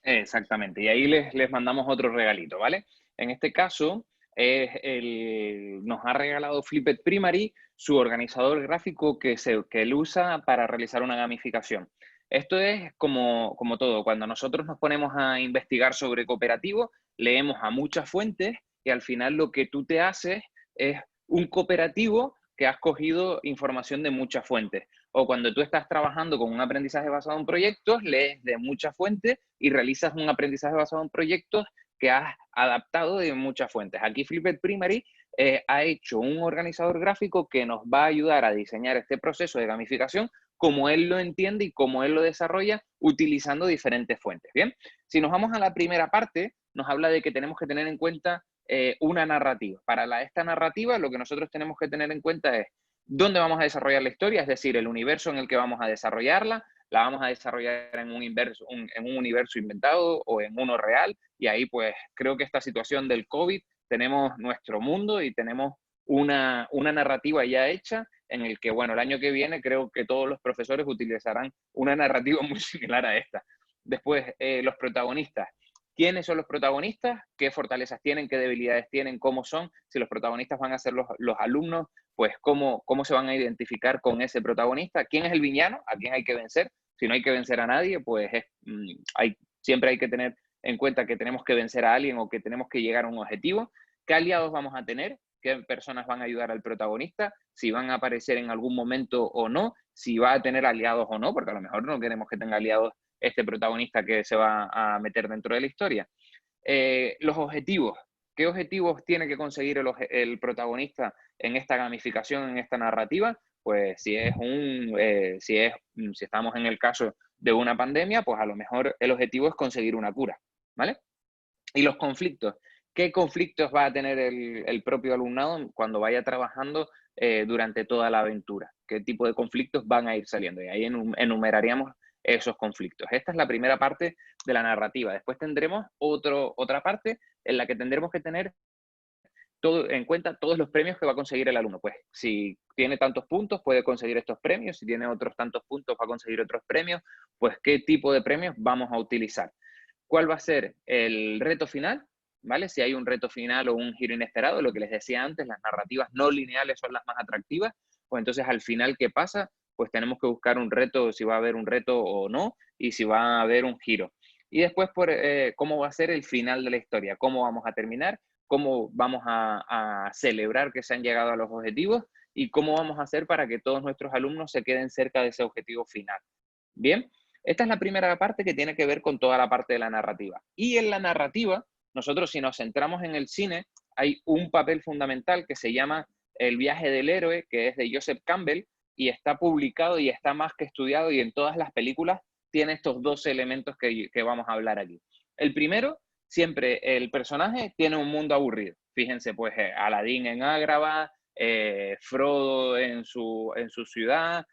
Exactamente, y ahí les mandamos otro regalito, ¿vale? En este caso, nos ha regalado Flipped Primary su organizador gráfico que él usa para realizar una gamificación. Esto es como todo, cuando nosotros nos ponemos a investigar sobre cooperativo, leemos a muchas fuentes y al final lo que tú te haces es un cooperativo que has cogido información de muchas fuentes. O cuando tú estás trabajando con un aprendizaje basado en proyectos, lees de muchas fuentes y realizas un aprendizaje basado en proyectos que has adaptado de muchas fuentes. Aquí Flipped Primary ha hecho un organizador gráfico que nos va a ayudar a diseñar este proceso de gamificación como él lo entiende y como él lo desarrolla utilizando diferentes fuentes. Bien, si nos vamos a la primera parte, nos habla de que tenemos que tener en cuenta una narrativa. Para esta narrativa, lo que nosotros tenemos que tener en cuenta es dónde vamos a desarrollar la historia, es decir, el universo en el que vamos a desarrollarla, la vamos a desarrollar en un universo inventado o en uno real, y ahí pues creo que esta situación del COVID, tenemos nuestro mundo y tenemos una narrativa ya hecha en el que, bueno, el año que viene creo que todos los profesores utilizarán una narrativa muy similar a esta. Después, los protagonistas. ¿Quiénes son los protagonistas? ¿Qué fortalezas tienen? ¿Qué debilidades tienen? ¿Cómo son? Si los protagonistas van a ser los alumnos, pues ¿cómo se van a identificar con ese protagonista? ¿Quién es el villano? ¿A quién hay que vencer? Si no hay que vencer a nadie, pues siempre hay que tener en cuenta que tenemos que vencer a alguien o que tenemos que llegar a un objetivo. ¿Qué aliados vamos a tener? ¿Qué personas van a ayudar al protagonista? Si van a aparecer en algún momento o no, si va a tener aliados o no, porque a lo mejor no queremos que tenga aliados este protagonista que se va a meter dentro de la historia. Los objetivos. ¿Qué objetivos tiene que conseguir el protagonista en esta gamificación, en esta narrativa? Pues si estamos en el caso de una pandemia, pues a lo mejor el objetivo es conseguir una cura, ¿vale? Y los conflictos. ¿Qué conflictos va a tener el propio alumnado cuando vaya trabajando durante toda la aventura? ¿Qué tipo de conflictos van a ir saliendo? Y ahí enumeraríamos esos conflictos. Esta es la primera parte de la narrativa. Después tendremos otra parte en la que tendremos que tener en cuenta todos los premios que va a conseguir el alumno. Pues si tiene tantos puntos, puede conseguir estos premios. Si tiene otros tantos puntos, va a conseguir otros premios. Pues qué tipo de premios vamos a utilizar. ¿Cuál va a ser el reto final? ¿Vale? Si hay un reto final o un giro inesperado, lo que les decía antes, las narrativas no lineales son las más atractivas. Pues entonces al final, ¿qué pasa? Pues tenemos que buscar un reto, si va a haber un reto o no, y si va a haber un giro. Y después, ¿cómo va a ser el final de la historia? ¿Cómo vamos a terminar? cómo vamos a celebrar que se han llegado a los objetivos y cómo vamos a hacer para que todos nuestros alumnos se queden cerca de ese objetivo final. Bien, esta es la primera parte que tiene que ver con toda la parte de la narrativa. Y en la narrativa, nosotros si nos centramos en el cine, hay un papel fundamental que se llama El viaje del héroe, que es de Joseph Campbell, y está publicado y está más que estudiado, y en todas las películas tiene estos dos elementos que vamos a hablar aquí. El primero, siempre el personaje tiene un mundo aburrido. Fíjense, pues, Aladín en Ágrava, Frodo en su ciudad,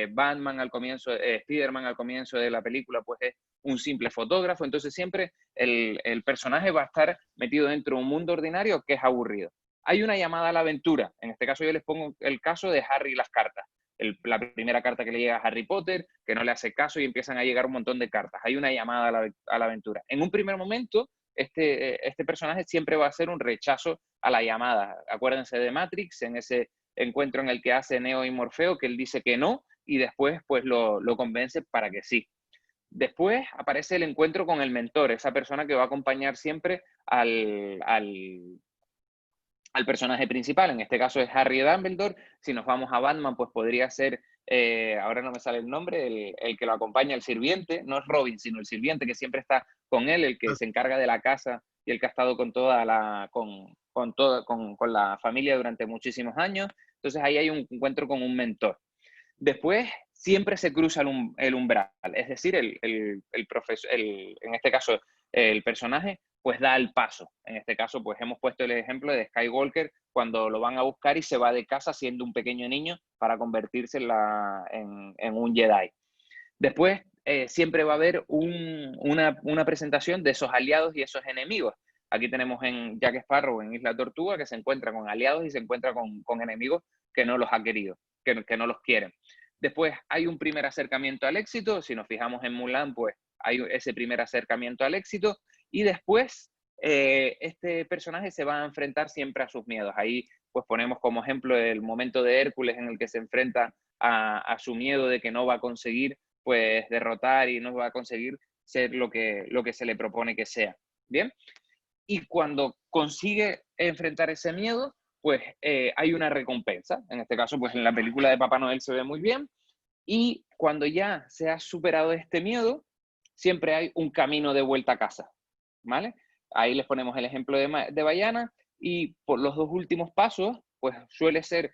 Batman al comienzo, Spider-Man al comienzo de la película, pues es un simple fotógrafo. Entonces siempre el personaje va a estar metido dentro de un mundo ordinario que es aburrido. Hay una llamada a la aventura. En este caso yo les pongo el caso de Harry y las cartas. La primera carta que le llega a Harry Potter, que no le hace caso y empiezan a llegar un montón de cartas. Hay una llamada a la aventura. En un primer momento, este personaje siempre va a hacer un rechazo a la llamada. Acuérdense de Matrix, en ese encuentro en el que hace Neo y Morfeo, que él dice que no, y después pues lo convence para que sí. Después aparece el encuentro con el mentor, esa persona que va a acompañar siempre al personaje principal. En este caso es Harry Dumbledore. Si nos vamos a Batman, pues podría ser, ahora no me sale el nombre, el que lo acompaña, el sirviente. No es Robin, sino el sirviente que siempre está con él, el que se encarga de la casa y el que ha estado con con la familia durante muchísimos años. Entonces ahí hay un encuentro con un mentor. Después siempre se cruza el umbral, es decir, en este caso el personaje pues da el paso. En este caso pues hemos puesto el ejemplo de Skywalker cuando lo van a buscar y se va de casa siendo un pequeño niño para convertirse en un Jedi. Después siempre va a haber una presentación de esos aliados y esos enemigos. Aquí tenemos en Jack Sparrow, en Isla Tortuga, que se encuentra con aliados y se encuentra con enemigos que no los ha querido, que no los quieren. Después hay un primer acercamiento al éxito. Si nos fijamos en Mulan, pues hay ese primer acercamiento al éxito. Y después este personaje se va a enfrentar siempre a sus miedos. Ahí pues ponemos como ejemplo el momento de Hércules en el que se enfrenta a su miedo de que no va a conseguir pues derrotar y no va a conseguir ser lo que se le propone que sea. ¿Bien? Y cuando consigue enfrentar ese miedo, pues hay una recompensa. En este caso, pues en la película de Papá Noel se ve muy bien. Y cuando ya se ha superado este miedo, siempre hay un camino de vuelta a casa, ¿vale? Ahí les ponemos el ejemplo de Vaiana, y por los dos últimos pasos, pues suele ser,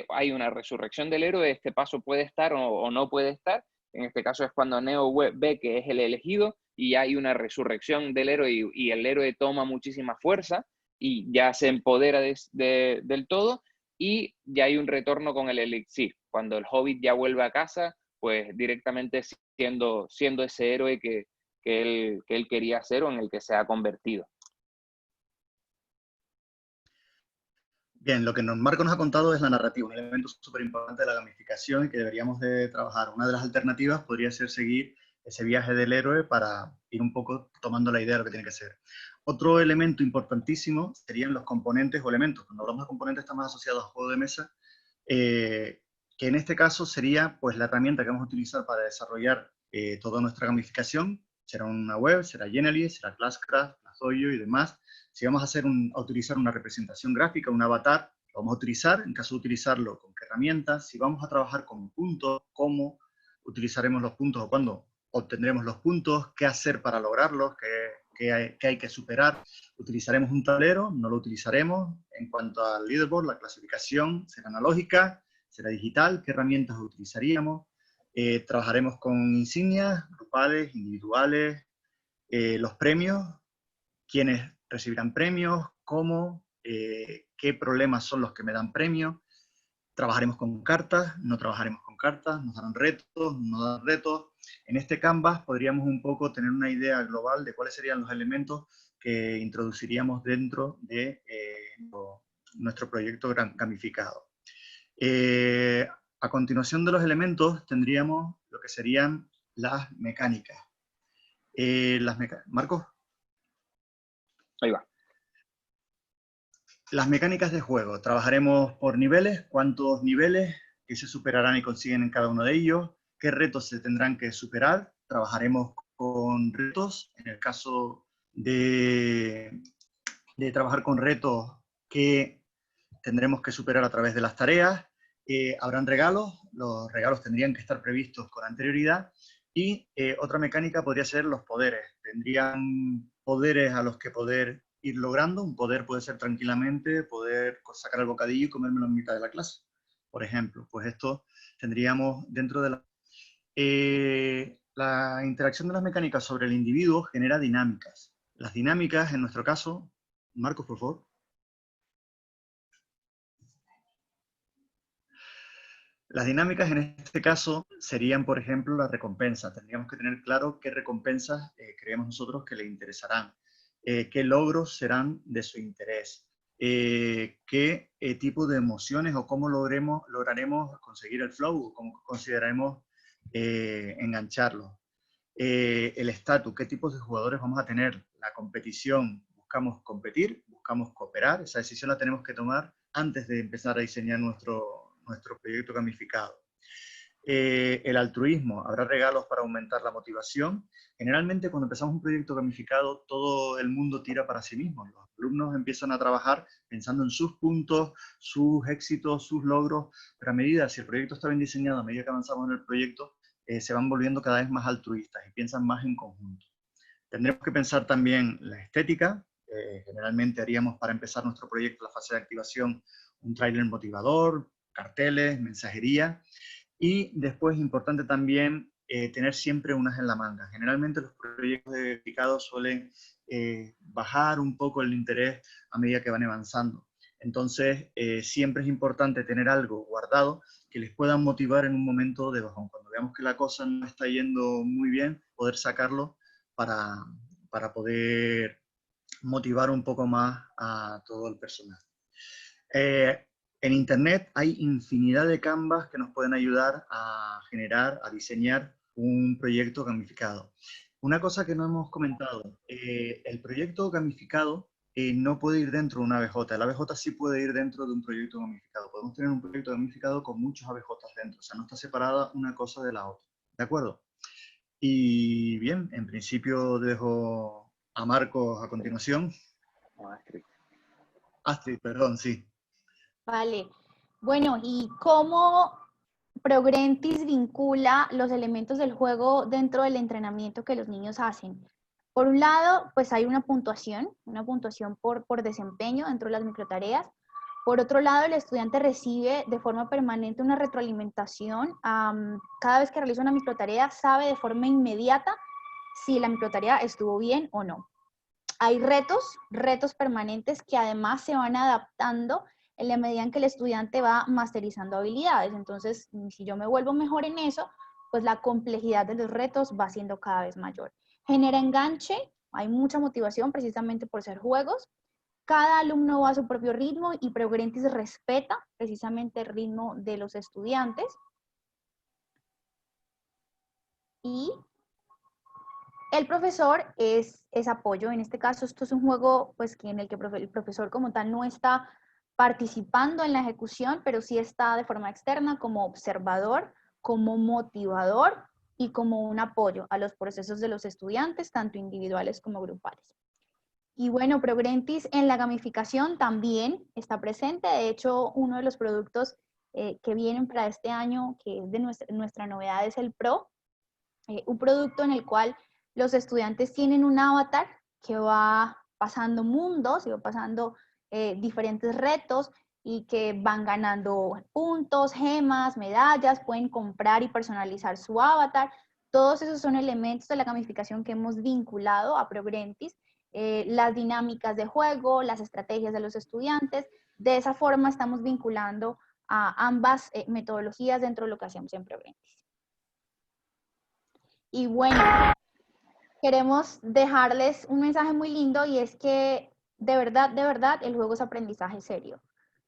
hay una resurrección del héroe. Este paso puede estar o no puede estar. En este caso es cuando Neo ve que es el elegido y hay una resurrección del héroe y el héroe toma muchísima fuerza y ya se empodera del todo, y ya hay un retorno con el elixir. Cuando el Hobbit ya vuelve a casa, pues directamente siendo ese héroe que él quería ser o en el que se ha convertido. Bien, lo que Marco nos ha contado es la narrativa, un elemento súper importante de la gamificación y que deberíamos de trabajar. Una de las alternativas podría ser seguir ese viaje del héroe para ir un poco tomando la idea de lo que tiene que ser. Otro elemento importantísimo serían los componentes o elementos. Cuando hablamos de componentes estamos asociados a juego de mesa, que en este caso sería pues la herramienta que vamos a utilizar para desarrollar toda nuestra gamificación. Será una web, será Genially, será Classcraft, Plazoyo y demás. Si vamos a utilizar una representación gráfica, un avatar, lo vamos a utilizar. En caso de utilizarlo, ¿con qué herramientas? Si vamos a trabajar con puntos, ¿cómo utilizaremos los puntos o cuándo obtendremos los puntos? ¿Qué hacer para lograrlos? ¿Qué hay que superar? ¿Utilizaremos un tablero? ¿No lo utilizaremos? En cuanto al leaderboard, la clasificación será analógica, será digital. ¿Qué herramientas utilizaríamos? Trabajaremos con insignias, grupales, individuales, los premios, quiénes recibirán premios, cómo, qué problemas son los que me dan premios. Trabajaremos con cartas, no trabajaremos con cartas, nos darán retos, no darán retos. En este Canvas podríamos un poco tener una idea global de cuáles serían los elementos que introduciríamos dentro de nuestro proyecto gamificado. A continuación de los elementos tendríamos lo que serían las mecánicas. ¿Marcos? Ahí va. Las mecánicas de juego. Trabajaremos por niveles, cuántos niveles que se superarán y consiguen en cada uno de ellos, qué retos se tendrán que superar. Trabajaremos con retos. En el caso de de trabajar con retos que tendremos que superar a través de las tareas. Habrán regalos, los regalos tendrían que estar previstos con anterioridad, y otra mecánica podría ser los poderes. Tendrían poderes a los que poder ir logrando. Un poder puede ser tranquilamente poder sacar el bocadillo y comérmelo en mitad de la clase, por ejemplo. Pues esto tendríamos dentro de la interacción de las mecánicas sobre el individuo genera dinámicas. Las dinámicas, en nuestro caso, Marcos, por favor. Las dinámicas en este caso serían, por ejemplo, la recompensa. Tendríamos que tener claro qué recompensas creemos nosotros que le interesarán, qué logros serán de su interés, qué tipo de emociones o cómo lograremos conseguir el flow, o cómo consideraremos engancharlo. El estatus, qué tipos de jugadores vamos a tener, la competición, buscamos competir, buscamos cooperar. Esa decisión la tenemos que tomar antes de empezar a diseñar nuestro proyecto gamificado. El altruismo, habrá regalos para aumentar la motivación. Generalmente cuando empezamos un proyecto gamificado, todo el mundo tira para sí mismo. Los alumnos empiezan a trabajar pensando en sus puntos, sus éxitos, sus logros, pero a medida, si el proyecto está bien diseñado, a medida que avanzamos en el proyecto, se van volviendo cada vez más altruistas y piensan más en conjunto. Tendremos que pensar también la estética. Generalmente haríamos, para empezar nuestro proyecto, la fase de activación, un tráiler motivador, carteles, mensajería, y después importante también tener siempre un as en la manga. Generalmente los proyectos gamificados suelen bajar un poco el interés a medida que van avanzando. Entonces siempre es importante tener algo guardado que les pueda motivar en un momento de bajón. Cuando veamos que la cosa no está yendo muy bien, poder sacarlo para poder motivar un poco más a todo el personal. En Internet hay infinidad de canvas que nos pueden ayudar a generar, a diseñar un proyecto gamificado. Una cosa que no hemos comentado, el proyecto gamificado no puede ir dentro de una ABJ. El ABJ sí puede ir dentro de un proyecto gamificado. Podemos tener un proyecto gamificado con muchos ABJs dentro, o sea, no está separada una cosa de la otra. ¿De acuerdo? Y bien, en principio dejo a Marcos a continuación. Astrid, perdón, sí. Vale. Bueno, ¿y cómo Progrentis vincula los elementos del juego dentro del entrenamiento que los niños hacen? Por un lado, pues hay una puntuación por desempeño dentro de las microtareas. Por otro lado, el estudiante recibe de forma permanente una retroalimentación. Cada vez que realiza una microtarea, sabe de forma inmediata si la microtarea estuvo bien o no. Hay retos permanentes que además se van adaptando en la medida en que el estudiante va masterizando habilidades. Entonces, si yo me vuelvo mejor en eso, pues la complejidad de los retos va siendo cada vez mayor. Genera enganche, hay mucha motivación precisamente por ser juegos. Cada alumno va a su propio ritmo y Progrentis respeta precisamente el ritmo de los estudiantes. Y el profesor es apoyo. En este caso, esto es un juego pues, en el que el profesor como tal no está participando en la ejecución, pero sí está de forma externa como observador, como motivador y como un apoyo a los procesos de los estudiantes, tanto individuales como grupales. Y bueno, Progrentis en la gamificación también está presente. De hecho, uno de los productos que vienen para este año, que es de nuestra novedad, es el Pro, un producto en el cual los estudiantes tienen un avatar que va pasando mundos y va pasando diferentes retos y que van ganando puntos, gemas, medallas, pueden comprar y personalizar su avatar. Todos esos son elementos de la gamificación que hemos vinculado a Progrentis, las dinámicas de juego, las estrategias de los estudiantes. De esa forma estamos vinculando a ambas metodologías dentro de lo que hacemos en Progrentis. Y bueno, queremos dejarles un mensaje muy lindo y es que de verdad, el juego es aprendizaje serio.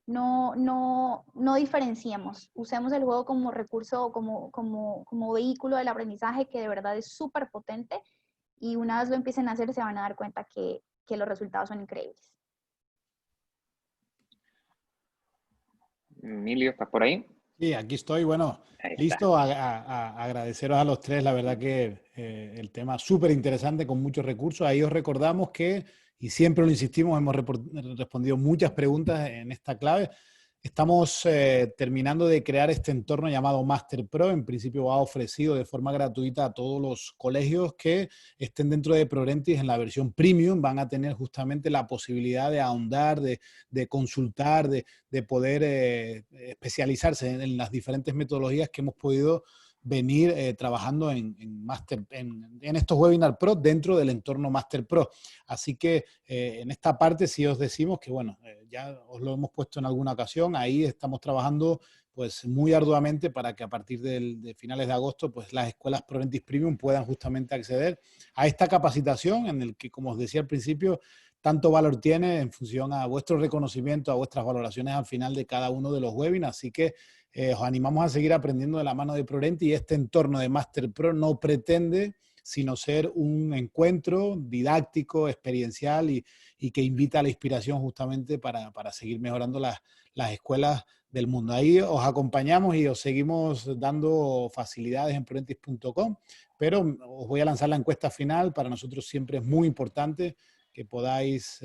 No diferenciemos, usemos el juego como recurso, como vehículo del aprendizaje que de verdad es súper potente y una vez lo empiecen a hacer se van a dar cuenta que los resultados son increíbles. Emilio, ¿estás por ahí? Sí, aquí estoy. Bueno, listo a agradeceros a los tres. La verdad que el tema súper interesante con muchos recursos. Ahí os recordamos que y siempre lo insistimos, hemos respondido muchas preguntas en esta clave. Estamos terminando de crear este entorno llamado Master Pro. En principio va ofrecido de forma gratuita a todos los colegios que estén dentro de Prorentis en la versión premium. Van a tener justamente la posibilidad de ahondar, de consultar, de poder especializarse en las diferentes metodologías que hemos podido venir trabajando en estos Webinar Pro dentro del entorno Master Pro. Así que en esta parte sí os decimos que, bueno, ya os lo hemos puesto en alguna ocasión, ahí estamos trabajando pues muy arduamente para que a partir de finales de agosto pues las escuelas Prorentis Premium puedan justamente acceder a esta capacitación en el que, como os decía al principio, tanto valor tiene en función a vuestro reconocimiento, a vuestras valoraciones al final de cada uno de los webinars. Así que os animamos a seguir aprendiendo de la mano de Prorentis, y este entorno de Master Pro no pretende sino ser un encuentro didáctico, experiencial y que invita a la inspiración justamente para seguir mejorando las escuelas del mundo. Ahí os acompañamos y os seguimos dando facilidades en prorentis.com, pero os voy a lanzar la encuesta final. Para nosotros siempre es muy importante que podáis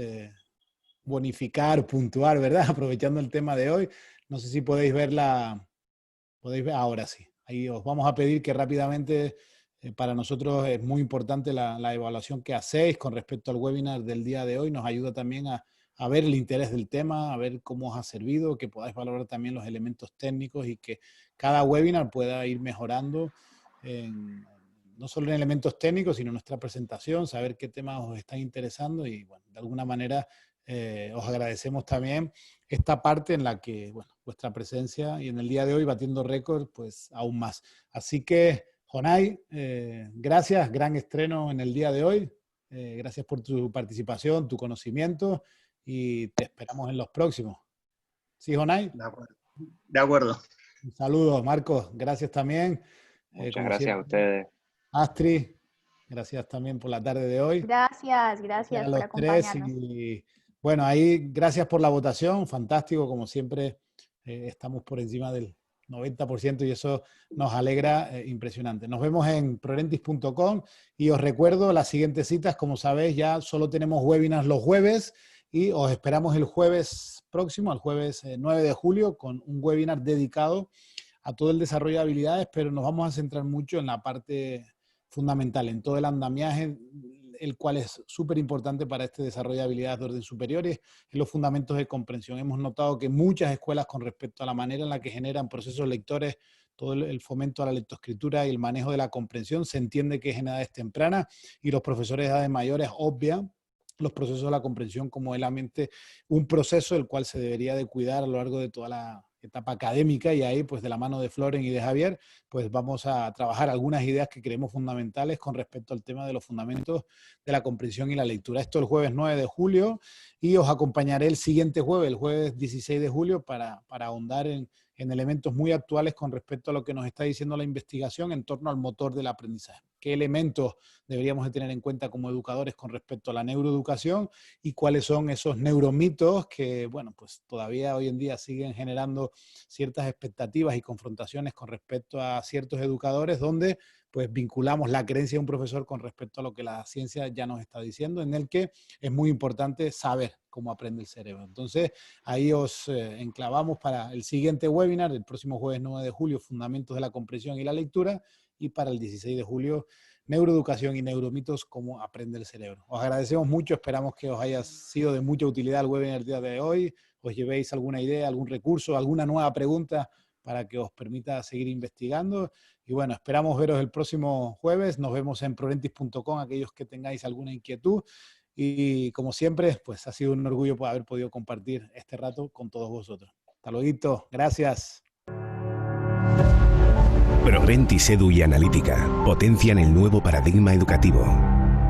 bonificar, puntuar, ¿verdad? Aprovechando el tema de hoy. No sé si podéis verla, podéis ver, ahora sí. Ahí os vamos a pedir que rápidamente, para nosotros es muy importante la evaluación que hacéis con respecto al webinar del día de hoy. Nos ayuda también a ver el interés del tema, a ver cómo os ha servido, que podáis valorar también los elementos técnicos y que cada webinar pueda ir mejorando no solo en elementos técnicos, sino en nuestra presentación, saber qué temas os están interesando y, bueno, de alguna manera os agradecemos también esta parte en la que, bueno, vuestra presencia y en el día de hoy batiendo récords, pues aún más. Así que, Jonay, gracias, gran estreno en el día de hoy. Gracias por tu participación, tu conocimiento y te esperamos en los próximos. ¿Sí, Jonay? De acuerdo. Un saludo, Marcos. Gracias también. Muchas gracias a ustedes. Astrid, gracias también por la tarde de hoy. Gracias por acompañarnos. Y bueno, ahí gracias por la votación, fantástico, como siempre estamos por encima del 90% y eso nos alegra impresionante. Nos vemos en prorentis.com y os recuerdo las siguientes citas. Como sabéis, ya solo tenemos webinars los jueves y os esperamos el jueves próximo, el jueves 9 de julio, con un webinar dedicado a todo el desarrollo de habilidades, pero nos vamos a centrar mucho en la parte fundamental, en todo el andamiaje, el cual es súper importante para este desarrollo de habilidades de orden superiores, en los fundamentos de comprensión. Hemos notado que muchas escuelas, con respecto a la manera en la que generan procesos lectores, todo el fomento a la lectoescritura y el manejo de la comprensión, se entiende que es en edades tempranas y los profesores de edades mayores obvian los procesos de la comprensión como realmente un proceso el cual se debería de cuidar a lo largo de toda la etapa académica, y ahí pues de la mano de Floren y de Javier pues vamos a trabajar algunas ideas que creemos fundamentales con respecto al tema de los fundamentos de la comprensión y la lectura. Esto el jueves 9 de julio y os acompañaré el siguiente jueves, el jueves 16 de julio para ahondar en elementos muy actuales con respecto a lo que nos está diciendo la investigación en torno al motor del aprendizaje. ¿Qué elementos deberíamos de tener en cuenta como educadores con respecto a la neuroeducación y cuáles son esos neuromitos que, bueno, pues todavía hoy en día siguen generando ciertas expectativas y confrontaciones con respecto a ciertos educadores donde pues vinculamos la creencia de un profesor con respecto a lo que la ciencia ya nos está diciendo, en el que es muy importante saber cómo aprende el cerebro. Entonces, ahí os enclavamos para el siguiente webinar, el próximo jueves 9 de julio, Fundamentos de la Comprensión y la Lectura, y para el 16 de julio, Neuroeducación y Neuromitos, cómo aprende el cerebro. Os agradecemos mucho, esperamos que os haya sido de mucha utilidad el webinar del día de hoy, os llevéis alguna idea, algún recurso, alguna nueva pregunta para que os permita seguir investigando. Y bueno, esperamos veros el próximo jueves. Nos vemos en prorentis.com, aquellos que tengáis alguna inquietud. Y como siempre, pues ha sido un orgullo por haber podido compartir este rato con todos vosotros. Hasta luego. Gracias. Prorentis Edu y Analítica potencian el nuevo paradigma educativo.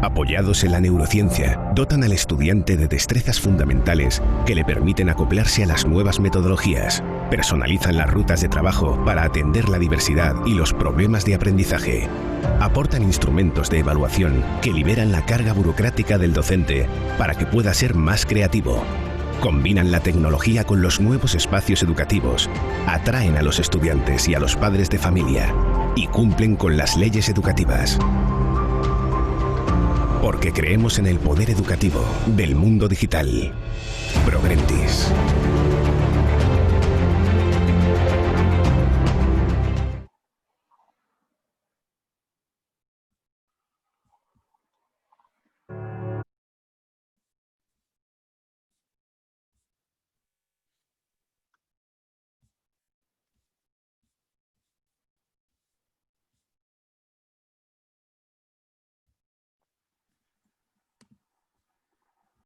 Apoyados en la neurociencia, dotan al estudiante de destrezas fundamentales que le permiten acoplarse a las nuevas metodologías, personalizan las rutas de trabajo para atender la diversidad y los problemas de aprendizaje, aportan instrumentos de evaluación que liberan la carga burocrática del docente para que pueda ser más creativo, combinan la tecnología con los nuevos espacios educativos, atraen a los estudiantes y a los padres de familia y cumplen con las leyes educativas. Porque creemos en el poder educativo del mundo digital. Progrentis.